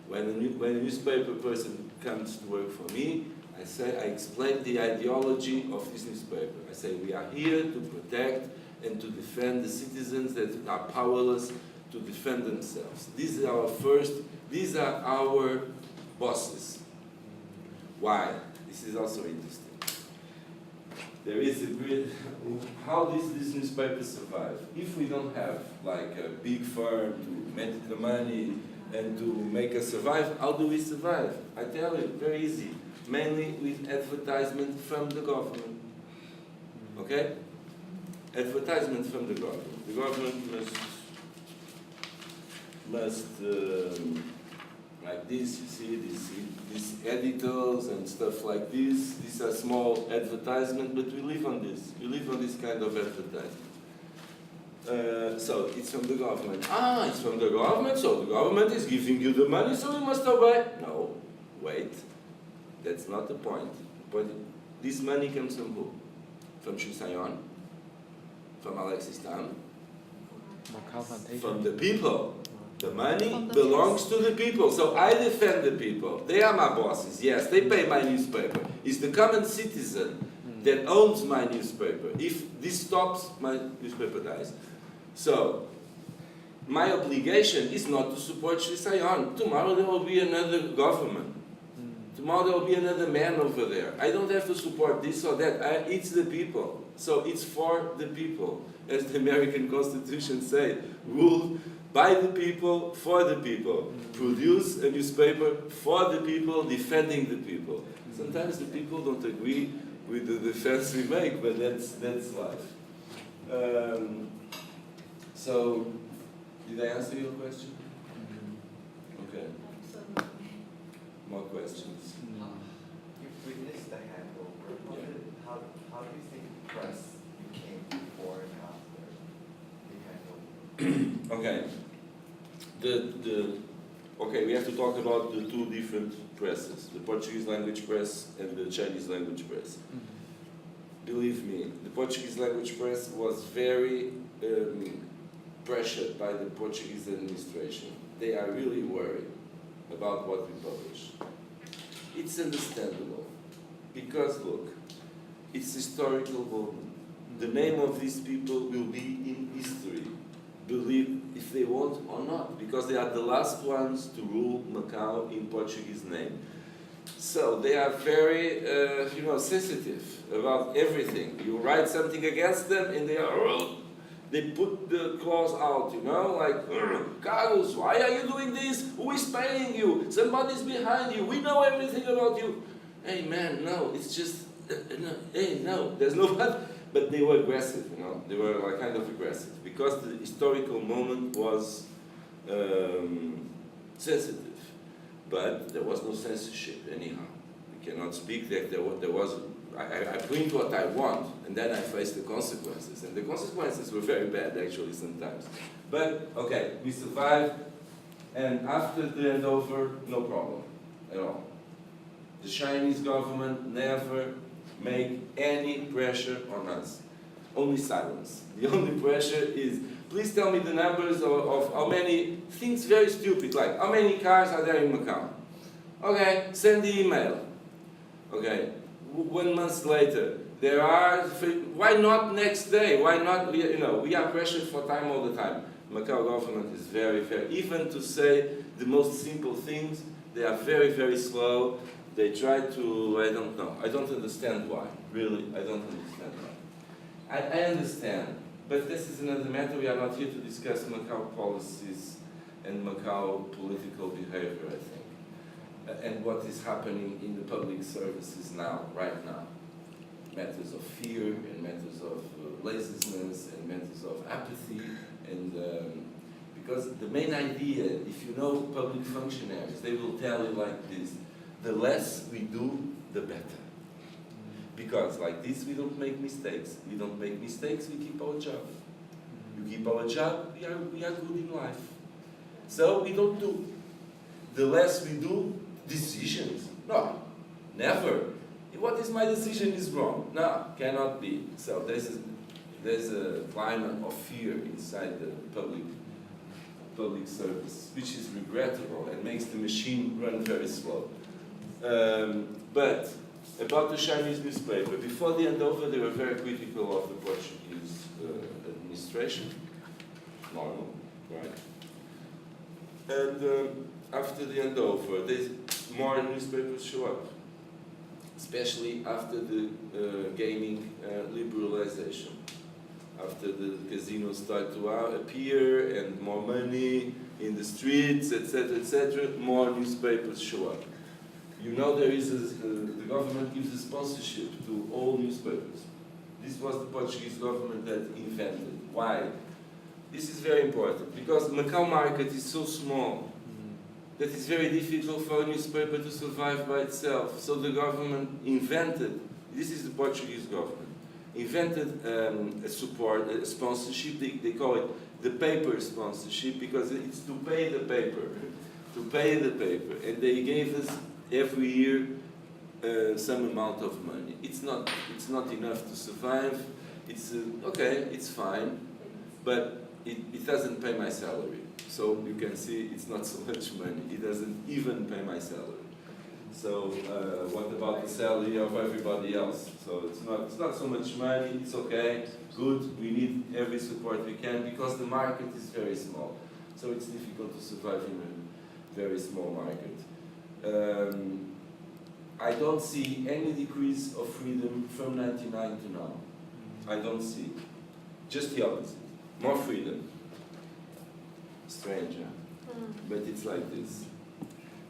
When a newspaper person comes to work for me, I explain the ideology of this newspaper. I say we are here to protect and to defend the citizens that are powerless to defend themselves. These are our bosses. Why? This is also interesting. There is a great, how does this newspaper survive? If we don't have like a big firm to make the money and to make us survive, how do we survive? I tell you, very easy. Mainly with advertisement from the government. Okay? Advertisement from the government. The government must like this, you see, these editors and stuff like this. These are small advertisements, but we live on this. We live on this kind of advertisement. So it's from the government. Ah, it's from the government, so the government is giving you the money, so you must obey. No, wait. That's not the point. The point is, this money comes from who? From Chusayon? From Alexis Tam? From the people. The money belongs to the people. So I defend the people. They are my bosses. Yes, they pay my newspaper. It's the common citizen that owns my newspaper. If this stops, my newspaper dies. So my obligation is not to support Chusayon. Tomorrow there will be another government. Tomorrow there will be another man over there. I don't have to support this or that. It's the people. So it's for the people. As the American Constitution says, ruled by the people, for the people. Produce a newspaper for the people, defending the people. Sometimes the people don't agree with the defense we make, but that's life. So, did I answer your question? Okay. More questions? You've witnessed the handover. How do you think press became before and after the handover? Okay. Okay, we have to talk about the two different presses, the Portuguese language press and the Chinese language press. Believe me, the Portuguese language press was very pressured by the Portuguese administration. They are really worried about what we publish. It's understandable, because look, it's historical moment. The name of these people will be in history, believe if they want or not, because they are the last ones to rule Macau in Portuguese name. So they are very, sensitive about everything. You write something against them, and they put the claws out, like, Carlos, why are you doing this? Who is paying you? Somebody's behind you. We know everything about you. Hey, man, no, it's just, no, there's no but. But they were aggressive, They were like kind of aggressive because the historical moment was sensitive. But there was no censorship anyhow. We cannot speak that there was. I print what I want, and then I face the consequences. And the consequences were very bad, actually, sometimes. But, okay, we survived, and after the handover, no problem at all. The Chinese government never made any pressure on us. Only silence. The only pressure is, please tell me the numbers of how many, things very stupid, like how many cars are there in Macau? Okay, send the email. Okay, 1 month later, there are, why not next day? Why not, we are pressured for time all the time. Macau government is very, very, even to say the most simple things, they are very, very slow. They try to, I don't know, I don't understand why. Really, I don't understand why. I understand, but this is another matter. We are not here to discuss Macau policies and Macau political behavior, I think. And what is happening in the public services now, right now. Matters of fear and matters of laziness and matters of apathy. And because the main idea, if you know public functionaries, they will tell you like this: the less we do, the better. Because like this, we don't make mistakes. We don't make mistakes, we keep our job. You keep our job, we are good in life. So we don't do. The less we do, decisions. No, never. What is my decision is wrong. No, cannot be. So there's a climate of fear inside the public service, which is regrettable and makes the machine run very slow. But about the Chinese newspaper, before the handover, they were very critical of the Portuguese administration. Normal, right? And after the handover, more newspapers show up, especially after the gaming liberalization. After the casinos start to appear and more money in the streets, etc., more newspapers show up. There is the government gives a sponsorship to all newspapers. This was the Portuguese government that invented. Why? This is very important because the Macau market is so small that it's very difficult for a newspaper to survive by itself. So the government invented, this is the Portuguese government, invented a sponsorship, they call it the paper sponsorship because it's to pay the paper, and they gave us every year some amount of money. It's not enough to survive, it's okay, it's fine, but it doesn't pay my salary. So you can see it's not so much money. It doesn't even pay my salary. So what about the salary of everybody else? So it's not so much money. It's okay, good. We need every support we can because the market is very small. So it's difficult to survive in a very small market. I don't see any decrease of freedom from 99 to now. I don't see. Just the opposite. More freedom. Strange, huh? But it's like this,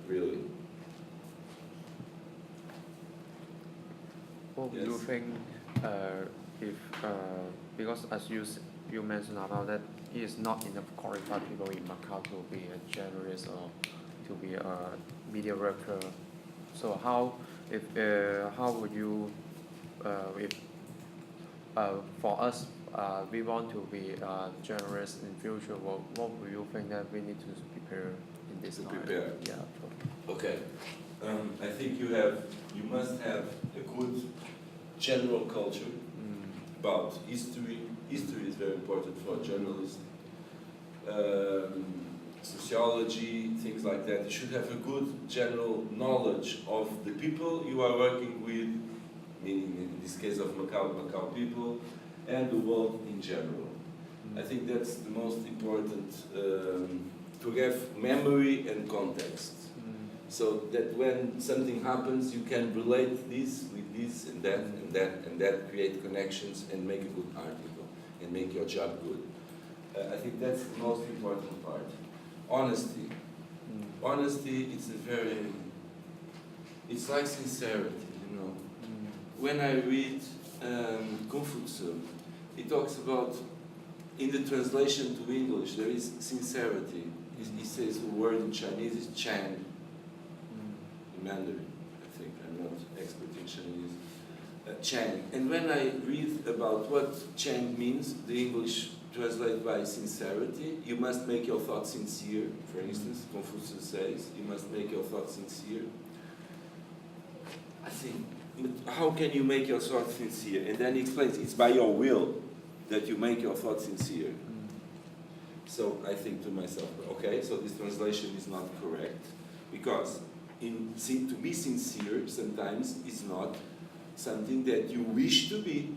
really. What do you think if, because as you mentioned about that, it is not enough qualified people in Macau to be a journalist or to be a media worker. So how would you, if for us, we want to be journalists in future, what would you think that we need to prepare in this time? Prepare? Yeah. Okay. I think you must have a good general culture about history. History is very important for a journalist. Sociology, things like that. You should have a good general knowledge of the people you are working with, meaning in this case of Macau people, and the world in general. I think that's the most important, to have memory and context. So that when something happens, you can relate this with this and that and that and that, create connections and make a good article and make your job good. I think that's the most important part. Honesty. Honesty, it's like sincerity, you know. When I read Confucius, he talks about, in the translation to English, there is sincerity. He says the word in Chinese is Chang, in Mandarin, I think. I'm not expert in Chinese. Chang. And when I read about what Chang means, the English translate by sincerity. You must make your thoughts sincere, for instance. Confucius says, you must make your thoughts sincere. I think, but how can you make your thoughts sincere? And then he explains, it's by your will that you make your thoughts sincere. So I think to myself, okay, so this translation is not correct, because to be sincere sometimes is not something that you wish to be.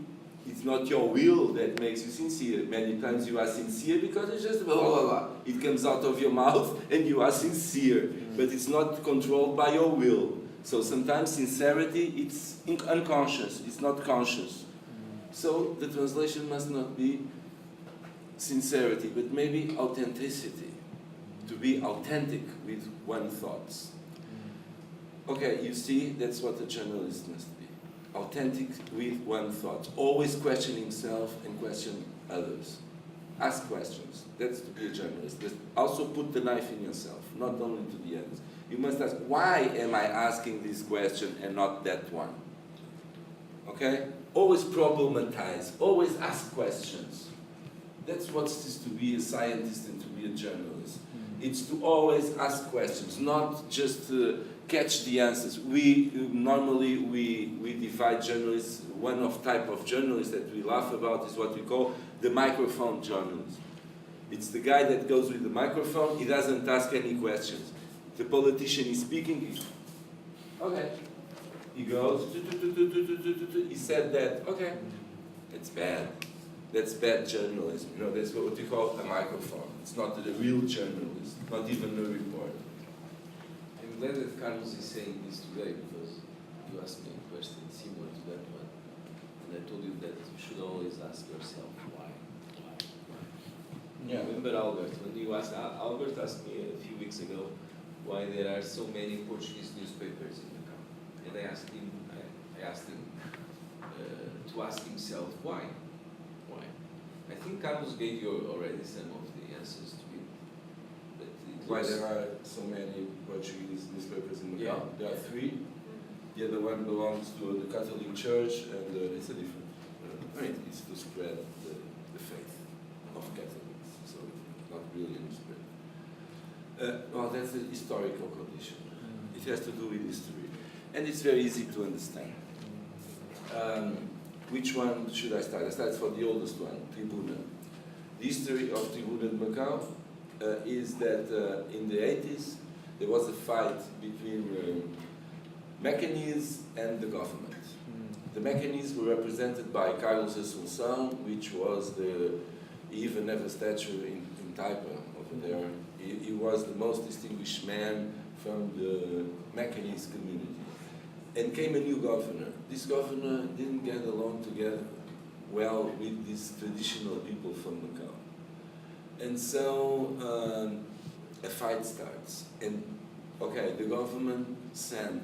It's not your will that makes you sincere. Many times you are sincere because it's just blah, blah, blah. It comes out of your mouth and you are sincere, but it's not controlled by your will. So sometimes sincerity, it's unconscious, it's not conscious. So the translation must not be sincerity, but maybe authenticity, to be authentic with one's thoughts. Okay, you see, that's what a journalist must be. Authentic with one's thoughts. Always question himself and question others. Ask questions. That's to be a journalist. But also put the knife in yourself, not only to the others. You must ask, why am I asking this question and not that one? Okay? Always problematize. Always ask questions. That's what it is to be a scientist and to be a journalist. It's to always ask questions, not just catch the answers. We divide journalists. One of type of journalists that we laugh about is what we call the microphone journalist. It's the guy that goes with the microphone. He doesn't ask any questions. The politician is speaking. Okay. He goes. He said that. Okay. It's bad. That's bad journalism. You know, that's what we call a microphone. It's not a real journalist, not even a reporter. I'm glad that Carlos is saying this today, because you asked me a question similar to that one, and I told you that you should always ask yourself why. Yeah. Remember Albert, when you asked, Albert asked me a few weeks ago why there are so many Portuguese newspapers in the country, and I asked him to ask himself why. I think Carlos gave you already some of the answers to it. But Why there are so many Portuguese newspapers in Macau? Yeah. There are 3. The other one belongs to the Catholic Church, and it's a different. It's to spread the faith of Catholics, so not really a newspaper. Well, that's a historical condition. It has to do with history, and it's very easy to understand. Which one should I start? I start for the oldest one, Tribuna. The history of Tribuna de Macau is that in the 80s there was a fight between Mechanis and the government. The Mechanis were represented by Carlos Assunção, which was he even have a statue in Taipa over there. He was the most distinguished man from the Mechanis community. And came a new governor. This governor didn't get along together well with these traditional people from Macau. And so a fight starts. And okay, the government sent,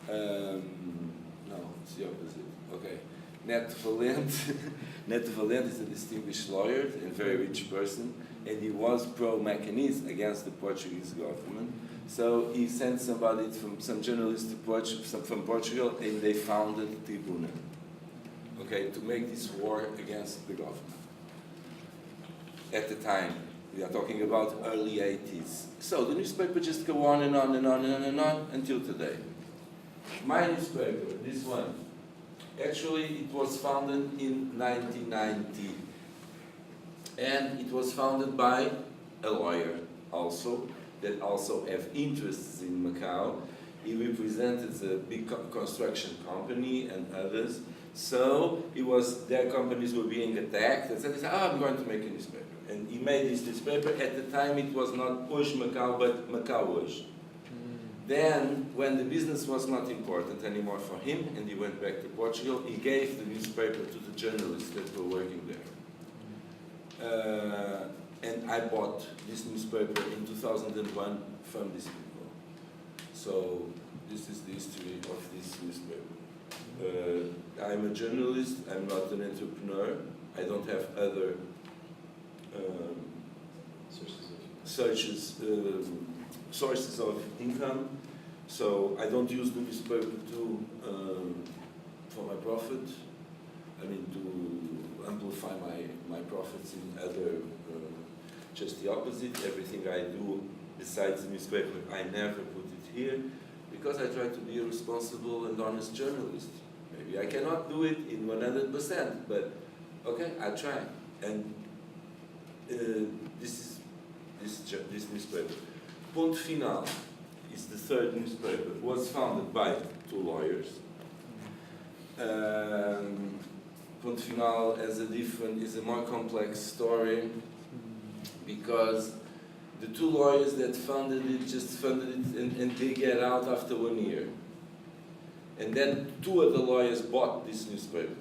no, it's the opposite. Okay, Neto Valente. Neto Valente is a distinguished lawyer and very rich person, and he was pro-Mechanis against the Portuguese government. So he sent some journalists from Portugal, and they founded Tribuna, okay, to make this war against the government. At the time, we are talking about early 80s. So the newspaper just go on and on and on and on and on until today. My newspaper, this one, actually it was founded in 1990. And it was founded by a lawyer also, that also have interests in Macau. He represented a big construction company and others. So their companies were being attacked, and so they said, I'm going to make a newspaper. And he made this newspaper. At the time it was not Hoje Macau, but Macau Hoje. Then, when the business was not important anymore for him, and he went back to Portugal, he gave the newspaper to the journalists that were working there. And I bought this newspaper in 2001 from these people. So this is the history of this newspaper. I'm a journalist, I'm not an entrepreneur. I don't have other sources of income. So I don't use the newspaper for my profit. I mean, to amplify my profits in other, just the opposite. Everything I do besides the newspaper, I never put it here because I try to be a responsible and honest journalist. Maybe I cannot do it in 100%, but okay, I try. And this newspaper. Ponto Final is the third newspaper. It was founded by two lawyers. Ponto Final is a more complex story because the two lawyers that funded it just funded it and they get out after 1 year. And then two other lawyers bought this newspaper.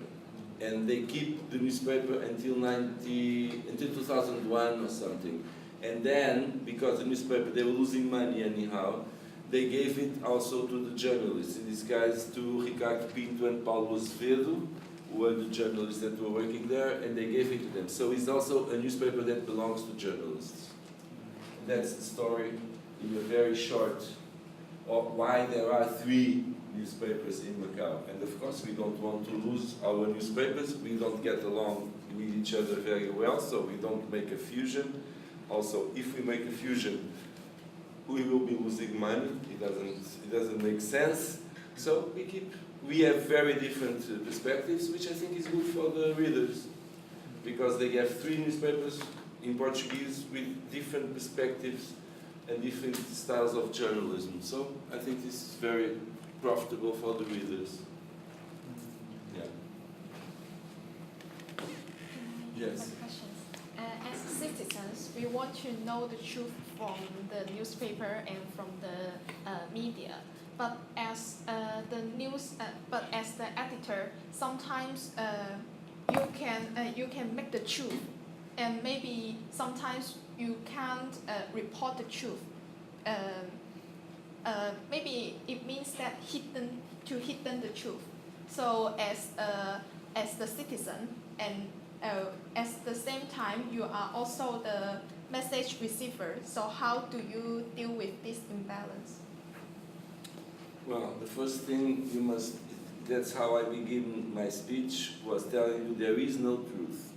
And they keep the newspaper until 2001 or something. And then, because the newspaper, they were losing money anyhow, they gave it also to the journalists, in this case to Ricardo Pinto and Paulo Azevedo, who were the journalists that were working there, and they gave it to them. So it's also a newspaper that belongs to journalists. That's the story in a very short of why there are 3 newspapers in Macau. And of course we don't want to lose our newspapers. We don't get along with each other very well, so we don't make a fusion. Also, if we make a fusion, we will be losing money. It doesn't make sense. So we have very different perspectives, which I think is good for the readers, because they have 3 newspapers in Portuguese with different perspectives and different styles of journalism. So I think this is very profitable for the readers. Yeah. Yes. Questions. As citizens, we want to know the truth from the newspaper and from the media. But as the editor, sometimes you can make the truth, and maybe sometimes you can't report the truth. Maybe it means that hidden the truth. So as the citizen and at the same time you are also the message receiver. So how do you deal with this imbalance? Well, the first thing you must, that's how I begin my speech, was telling you there is no truth.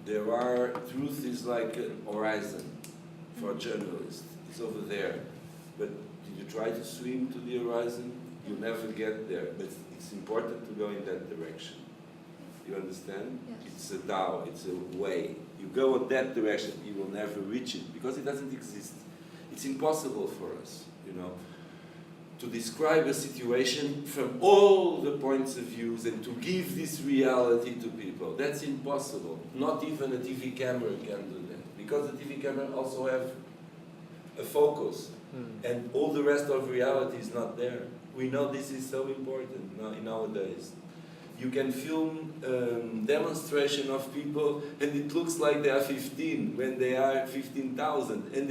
Truth is like an horizon for journalists. It's over there. But did you try to swim to the horizon? You'll never get there. But it's important to go in that direction. You understand? Yes. It's a Tao, it's a way. You go in that direction, you will never reach it because it doesn't exist. It's impossible for us, to describe a situation from all the points of views and to give this reality to people. That's impossible. Not even a TV camera can do that, because the TV camera also have a focus, and all the rest of reality is not there. We know this is so important nowadays. You can film demonstration of people, and it looks like they are 15 when they are 15,000, and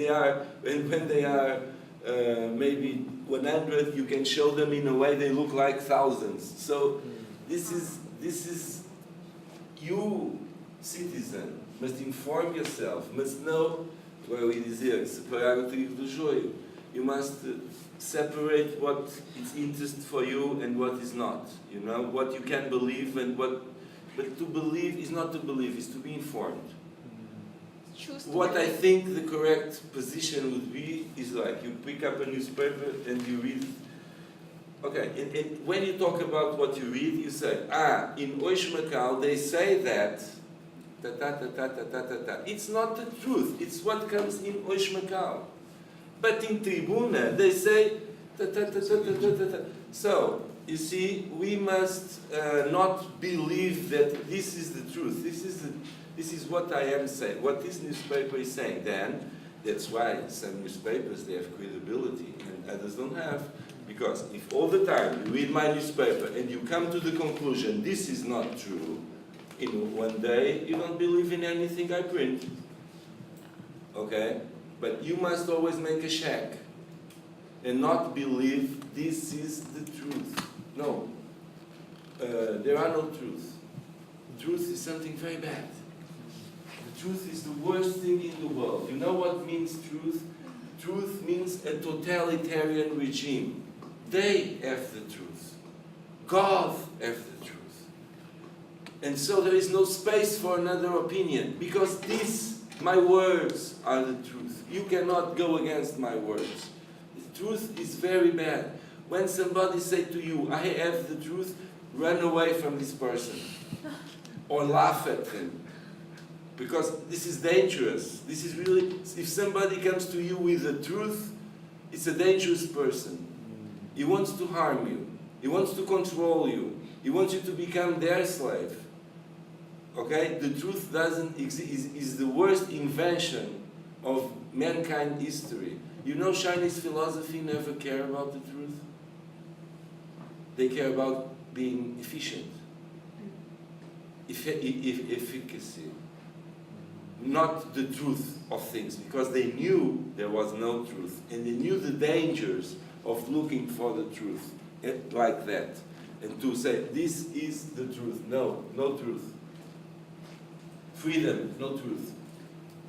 when they are maybe 100, you can show them in a way they look like thousands. So this is you, citizen, must inform yourself, must know, well, we dizer, separar o trigo do joio. You must separate what is interest for you and what is not. What you can believe and what. But to believe is not to believe, is to be informed. What I think the correct position would be is like you pick up a newspaper and you read. Okay, and when you talk about what you read, you say, in Hoje Macau they say that. It's not the truth, it's what comes in Hoje Macau. But in Tribuna, they say, So, you see, we must not believe that this is the truth. This is what I am saying, what this newspaper is saying. Then, That's why some newspapers, they have credibility and others don't have. Because if all the time you read my newspaper and you come to the conclusion this is not true, in one day you don't believe in anything I print. Okay? But you must always make a check and not believe this is the truth. No. There are no truths. Truth is something very bad. The truth is the worst thing in the world. You know what means truth? Truth means a totalitarian regime. They have the truth. God has the truth. And so there is no space for another opinion, because these, my words, are the truth. You cannot go against my words. The truth is very bad. When somebody says to you, I have the truth, run away from this person. Or laugh at him. Because this is dangerous. This is really, if somebody comes to you with the truth, it's a dangerous person. He wants to harm you. He wants to control you. He wants you to become their slave. Okay? The truth doesn't exist, is the worst invention of mankind history. You know, Chinese philosophy never care about the truth. They care about being efficient. Efficacy. Not the truth of things, because they knew there was no truth, and they knew the dangers of looking for the truth like that, and to say this is the truth. No, no truth. Freedom, no truth.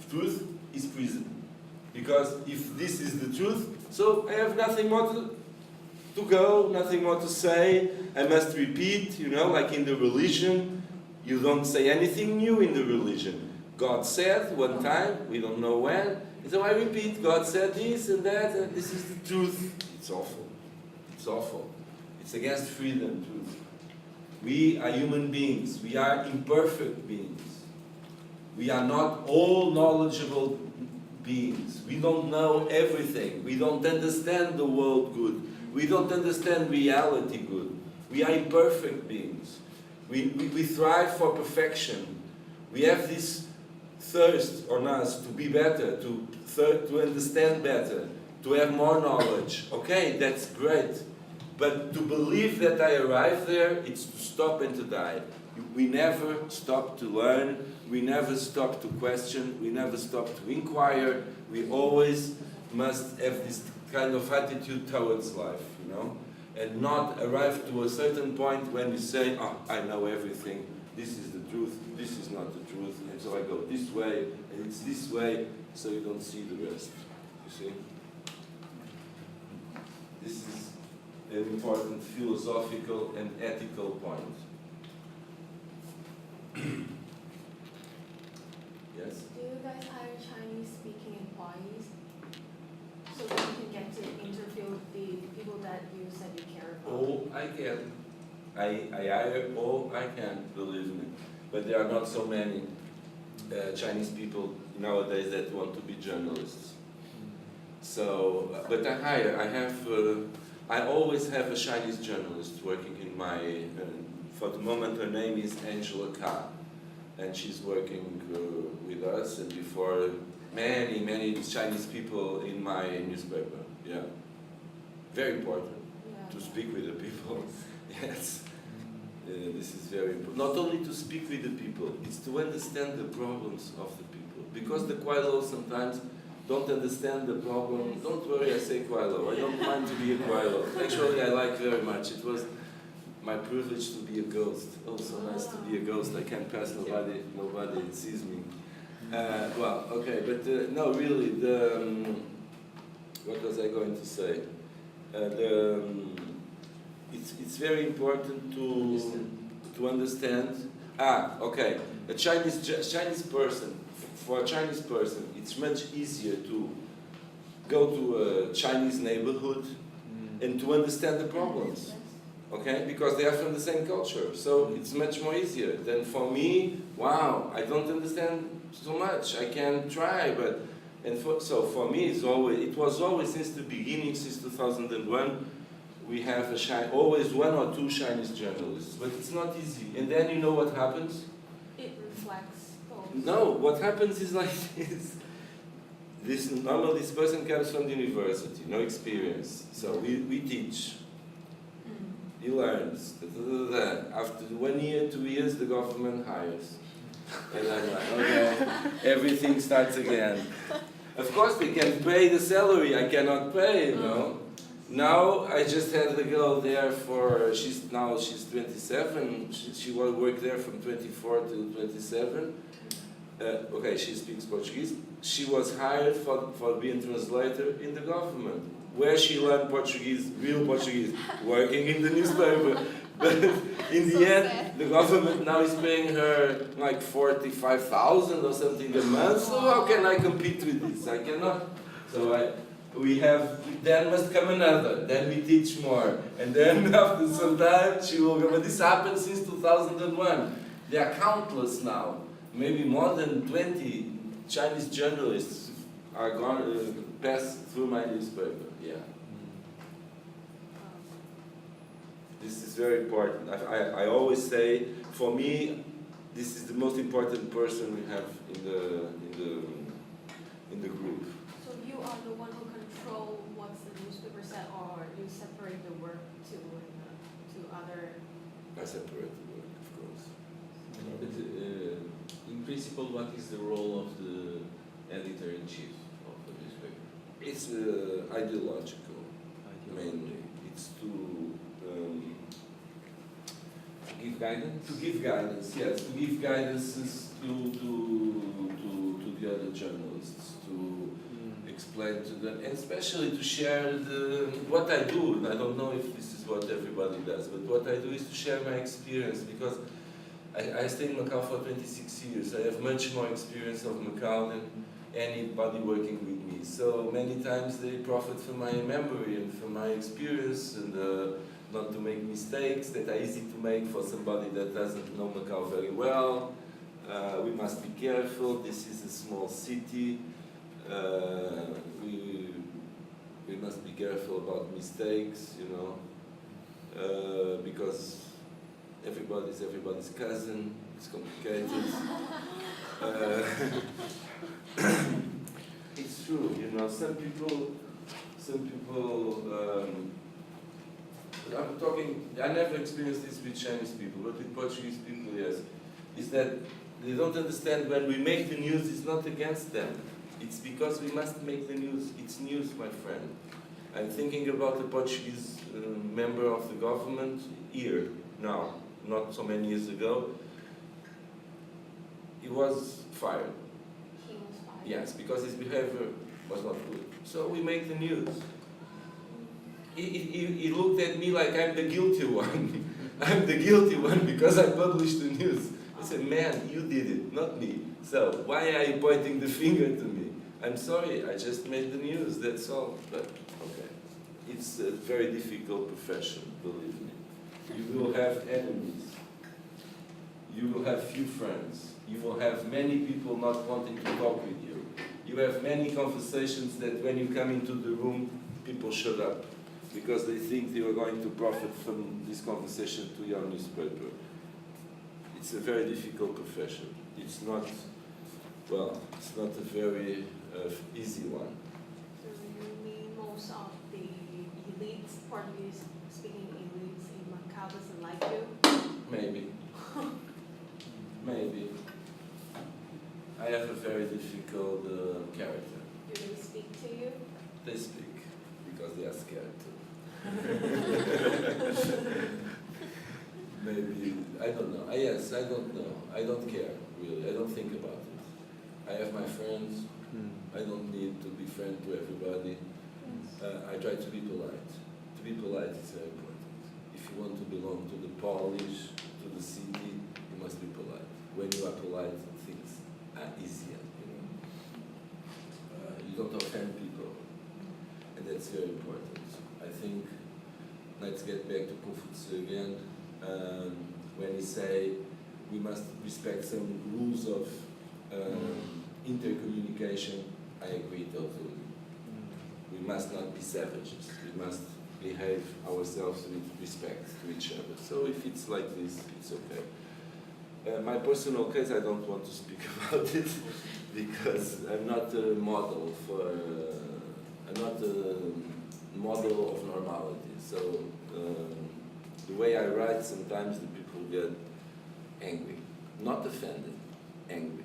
Truth is prison, because if this is the truth, so I have nothing more to go, nothing more to say. I must repeat, you know, like in the religion, you don't say anything new in the religion. God said one time, we don't know when, and so I repeat, God said this and that, and this is the truth. It's awful. It's awful. It's against freedom, truth. We are human beings. We are imperfect beings. We are not all knowledgeable beings. We don't know everything. We don't understand the world good. We don't understand reality good. We are imperfect beings. We thrive for perfection. We have this thirst on us to be better, to understand better, to have more knowledge. Okay, that's great. But to believe that I arrived there, it's to stop and to die. We never stop to learn. We never stop to question. We never stop to inquire. We always must have this kind of attitude towards life, you know? And not arrive to a certain point when you say, oh, I know everything. This is the truth. This is not the truth. And so I go this way, and it's this way, so you don't see the rest. You see? This is an important philosophical and ethical point. Yes? Do you guys hire Chinese-speaking employees so that you can get to interview the people that you said you care about? All I can. I hire all I can, believe me. But there are not so many Chinese people nowadays that want to be journalists. So, but I hire. I always have a Chinese journalist working in my. For the moment, her name is Angela Ka, and she's working with us. And before many Chinese people in my newspaper. Yeah, very important to speak with the people. Yes. This is very important. Not only to speak with the people, it's to understand the problems of the people. Because the Kwailo sometimes don't understand the problem. Don't worry, I say Kwailo. I don't mind to be a Kwailo. Actually, I like very much. It was my privilege to be a ghost. Oh, so nice to be a ghost. I can't pass, nobody sees me. Well, okay, but no, really, what was I going to say? It's very important to understand. Okay. A Chinese person, for a Chinese person, it's much easier to go to a Chinese neighborhood and to understand the problems. Okay, because they are from the same culture, so it's much more easier than for me. Wow, I don't understand so much. I can try, but so for me, it was always since the beginning, since 2001. We have always one or two Chinese journalists, but it's not easy. And then you know what happens? It reflects those. No, what happens is like this. Normally this person comes from the university, no experience. So we teach. He learns. Da, da, da, da. After 1 year, 2 years, the government hires. And I'm like, okay, everything starts again. Of course, they can pay the salary. I cannot pay, you know. Now I just had the girl there for. She's 27. She will work there from 24 to 27. Okay, she speaks Portuguese. She was hired for being translator in the government, where she learned Portuguese, real Portuguese, working in the newspaper. But in the end, the government now is paying her like 45,000 or something a month. So how can I compete with this? I cannot. So then must come another. Then we teach more, and then after some time she will go. But this happened since 2001. There are countless now. Maybe more than 20 Chinese journalists are gone, passed through my newspaper. Yeah. This is very important. I always say, for me, this is the most important person we have in the group. So you are the one who control what's the newspaper said, or you separate the work to other? I separate the work, of course. But in principle, what is the role of the editor-in-chief of the newspaper? It's ideological, mainly. It's to Give guidance? To give guidance, yes. To give guidances to the other journalists, to explain to them, and especially to share what I do. I don't know if this is what everybody does, but what I do is to share my experience, because I stayed in Macau for 26 years. I have much more experience of Macau than anybody working with me. So many times they profit from my memory and from my experience, and not to make mistakes that are easy to make for somebody that doesn't know Macau very well. We must be careful. This is a small city. We must be careful about mistakes, you know, because everybody's cousin. It's complicated. It's true, you know. Some people. I never experienced this with Chinese people, but with Portuguese people, yes. Is that they don't understand when we make the news, it's not against them. It's because we must make the news. It's news, my friend. I'm thinking about a Portuguese member of the government here, now, not so many years ago. He was fired. He was fired. Yes, because his behavior was not good. So we make the news. He looked at me like I'm the guilty one. I'm the guilty one because I published the news. I said, man, you did it, not me. So why are you pointing the finger to me? I'm sorry, I just made the news, that's all. But, okay. It's a very difficult profession, believe me. You will have enemies. You will have few friends. You will have many people not wanting to talk with you. You have many conversations that when you come into the room, people shut up, because they think they are going to profit from this conversation to your newspaper. It's a very difficult profession. It's not, well, it's not a very easy one. So you mean most of the elites, Portuguese-speaking elites in Macau doesn't like you? Maybe. Maybe. I have a very difficult character. Do they speak to you? They speak, because they are scared too. Maybe, I don't know. Yes, I don't know. I don't care, really. I don't think about it. I have my friends. I don't need to be friend to everybody. I try to be polite. To be polite is very important. If you want to belong to the Polish, to the city, you must be polite. When you are polite, things are easier, you know. You don't offend people, and that's very important. I think, let's get back to Confucius again, when he say we must respect some rules of intercommunication. I agree totally. We must not be savages. We must behave ourselves with respect to each other. So if it's like this, it's okay. My personal case, I don't want to speak about it because I'm not a model for. I'm not a model of normality. So the way I write, sometimes the people get angry, not offended, angry,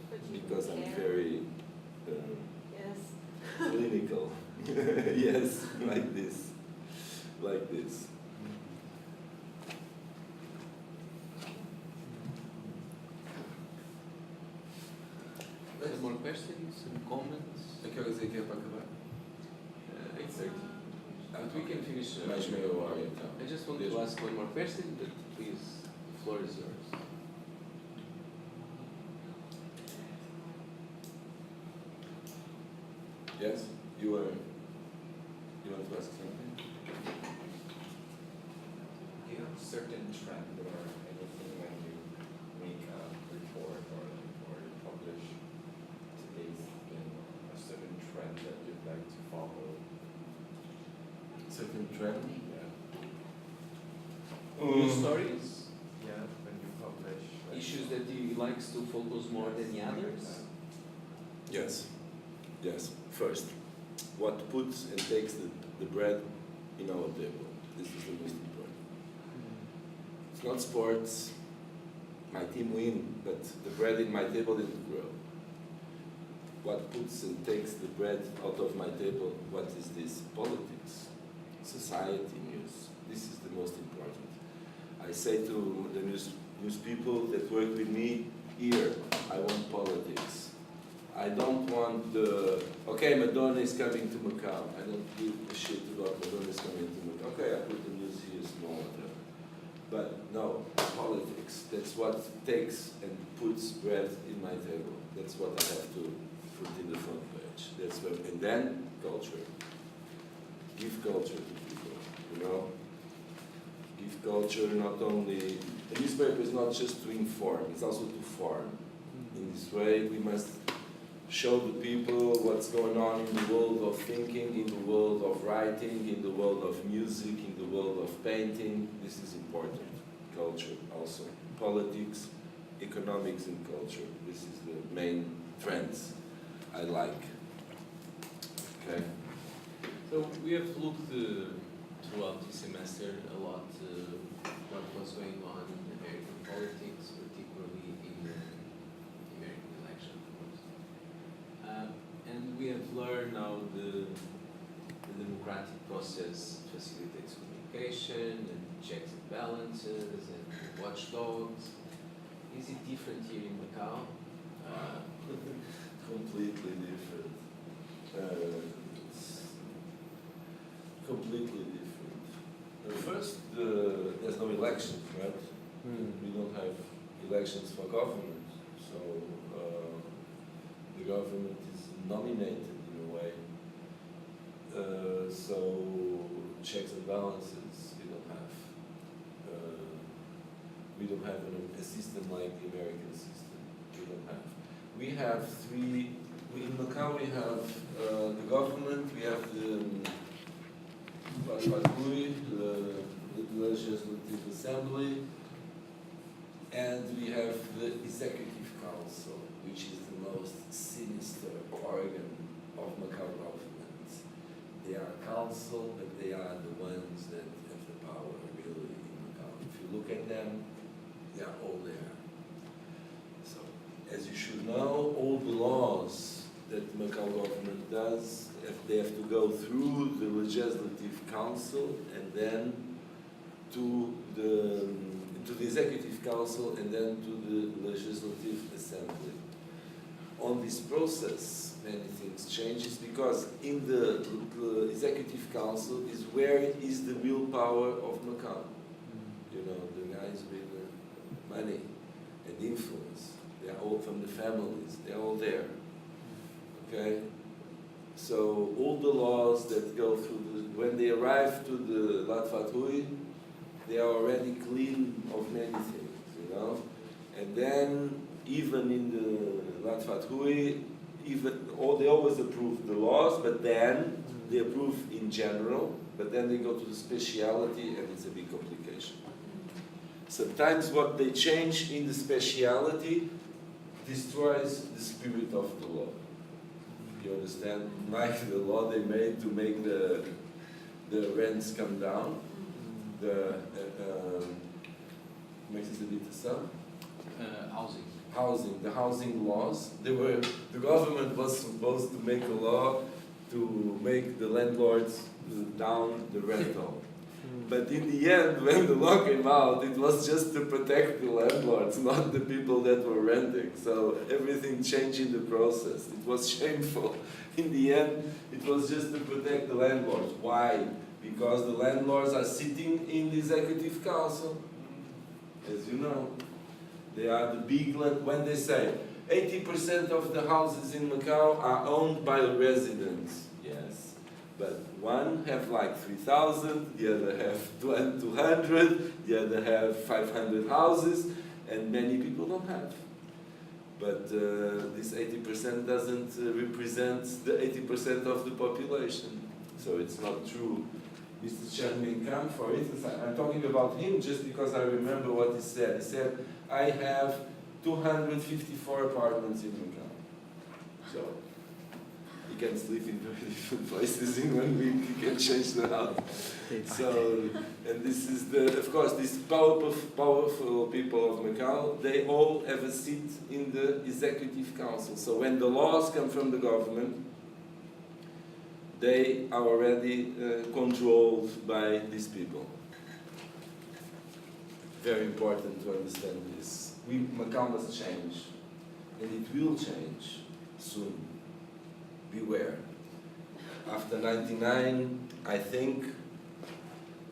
But you because I'm care. very Yes. clinical. Yes, like this, like this. Some more questions, some comments? A que horas é que é para acabar? 8:30. But we can finish. Mais meia hora, então. I just want to ask one more question, but please, the floor is yours. Yes, you want to ask something? Do you have a certain trend or anything when you make a report or you publish today's thing, a certain trend that you'd like to follow? Certain trend? Yeah. News stories, Yeah, when you publish. like- issues that he likes to focus more than the others. Yes, yes. First, what puts and takes the bread in our table. This is the most important. It's not sports. My team win, but the bread in my table didn't grow. What puts and takes the bread out of my table, what is this? Politics, society, news. This is the most important. I say to the news people that work with me, here, I want politics. I don't want the, okay, Madonna is coming to Macau. I don't give a shit about Madonna is coming to Macau. Okay, I put the news here, small, whatever. But no, politics. That's what takes and puts bread in my table. That's what I have to put in the front page. That's what, and then culture. Give culture to people, you know? Give culture not only, the newspaper is not just to inform, it's also to form. In this way, we must show the people what's going on in the world of thinking, in the world of writing, in the world of music, in the world of painting. This is important. Culture also. Politics, economics and culture. This is the main trends I like. Okay? So we have looked throughout the semester a lot what was going on in American politics, particularly in the American election, of course. And we have learned how the democratic process facilitates communication and checks and balances and watchdogs. Is it different here in Macau? Completely different. It's completely different. First, there's no elections, right? We don't have elections for government, so the government is nominated in a way. So checks and balances we don't have. We don't have a system like the American system. We don't have. We have three. In Macau we have the government. We have the Legislative Assembly, and we have the Executive Council, which is the most sinister organ of Macau government. They are a council, but they are the ones that have the power really in Macau. If you look at them, they are all there. So, as you should know, all the laws that Macau government does, they have to go through the Legislative Council and then to the Executive Council and then to the Legislative Assembly. On this process, many things changes because in the Executive Council is where is the real power of Macau. You know, the guys with the money and influence. They are all from the families. They are all there. Okay? So all the laws that go through, when they arrive to the Lat Fatui, they are already clean of many things, you know? And then, even in the Lat Fatui, they always approve the laws, but then they approve in general, but then they go to the speciality and it's a big complication. Sometimes what they change in the speciality destroys the spirit of the law. You understand? Like the law they made to make the rents come down, the Housing. the housing laws. The government was supposed to make a law to make the landlords down the rental. But in the end, when the law came out, it was just to protect the landlords, not the people that were renting. So everything changed in the process. It was shameful. In the end, it was just to protect the landlords. Why? Because the landlords are sitting in the executive council. As you know, they are the big land. When they say 80% of the houses in Macau are owned by the residents, yes. But one have like 3,000, the other have 200, the other have 500 houses, and many people don't have. But this 80% doesn't represent the 80% of the population. So it's not true. Mr. Chen Kang, for instance, I'm talking about him just because I remember what he said. He said, I have 254 apartments in Macau. So he can sleep in very different places in 1 week, he can change the house. So, and this is of course, these powerful people of Macau, they all have a seat in the executive council. So when the laws come from the government, they are already controlled by these people. Very important to understand this. Macau must change, and it will change soon. Beware. After 99, I think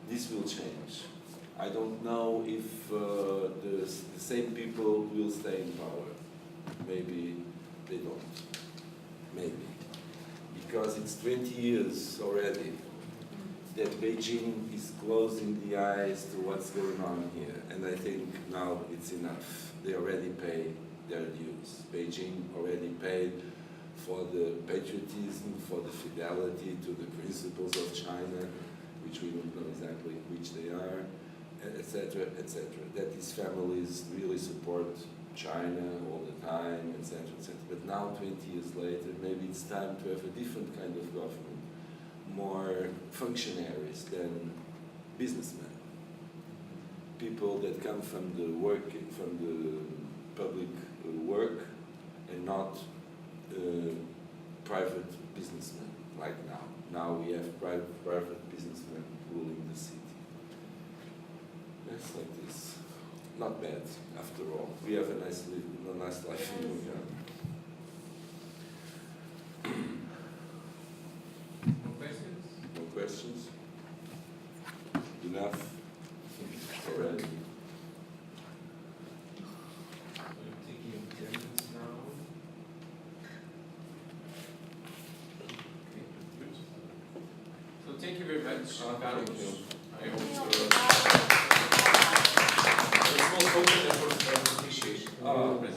this will change. I don't know if the same people will stay in power. Maybe they don't. Maybe. Because it's 20 years already that Beijing is closing the eyes to what's going on here. And I think now it's enough. They already paid their dues. Beijing already paid for the patriotism, for the fidelity to the principles of China, which we don't know exactly which they are, etc., etc. That these families really support China all the time, etc., etc. But now, 20 years later, maybe it's time to have a different kind of government, more functionaries than businessmen, people that come from the public work, and not private businessmen like now. Now we have private businessmen ruling the city. It's like this. Not bad, after all. We have a nice life in Macau. No questions? No questions? Enough? Already. I'm taking attendance now. Okay, good. So thank you very much, Carlos. Thank you. I hope a small token of appreciation. Okay.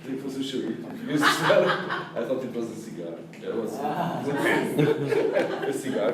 It was a sugar. I thought it was a cigar. That was a cigar.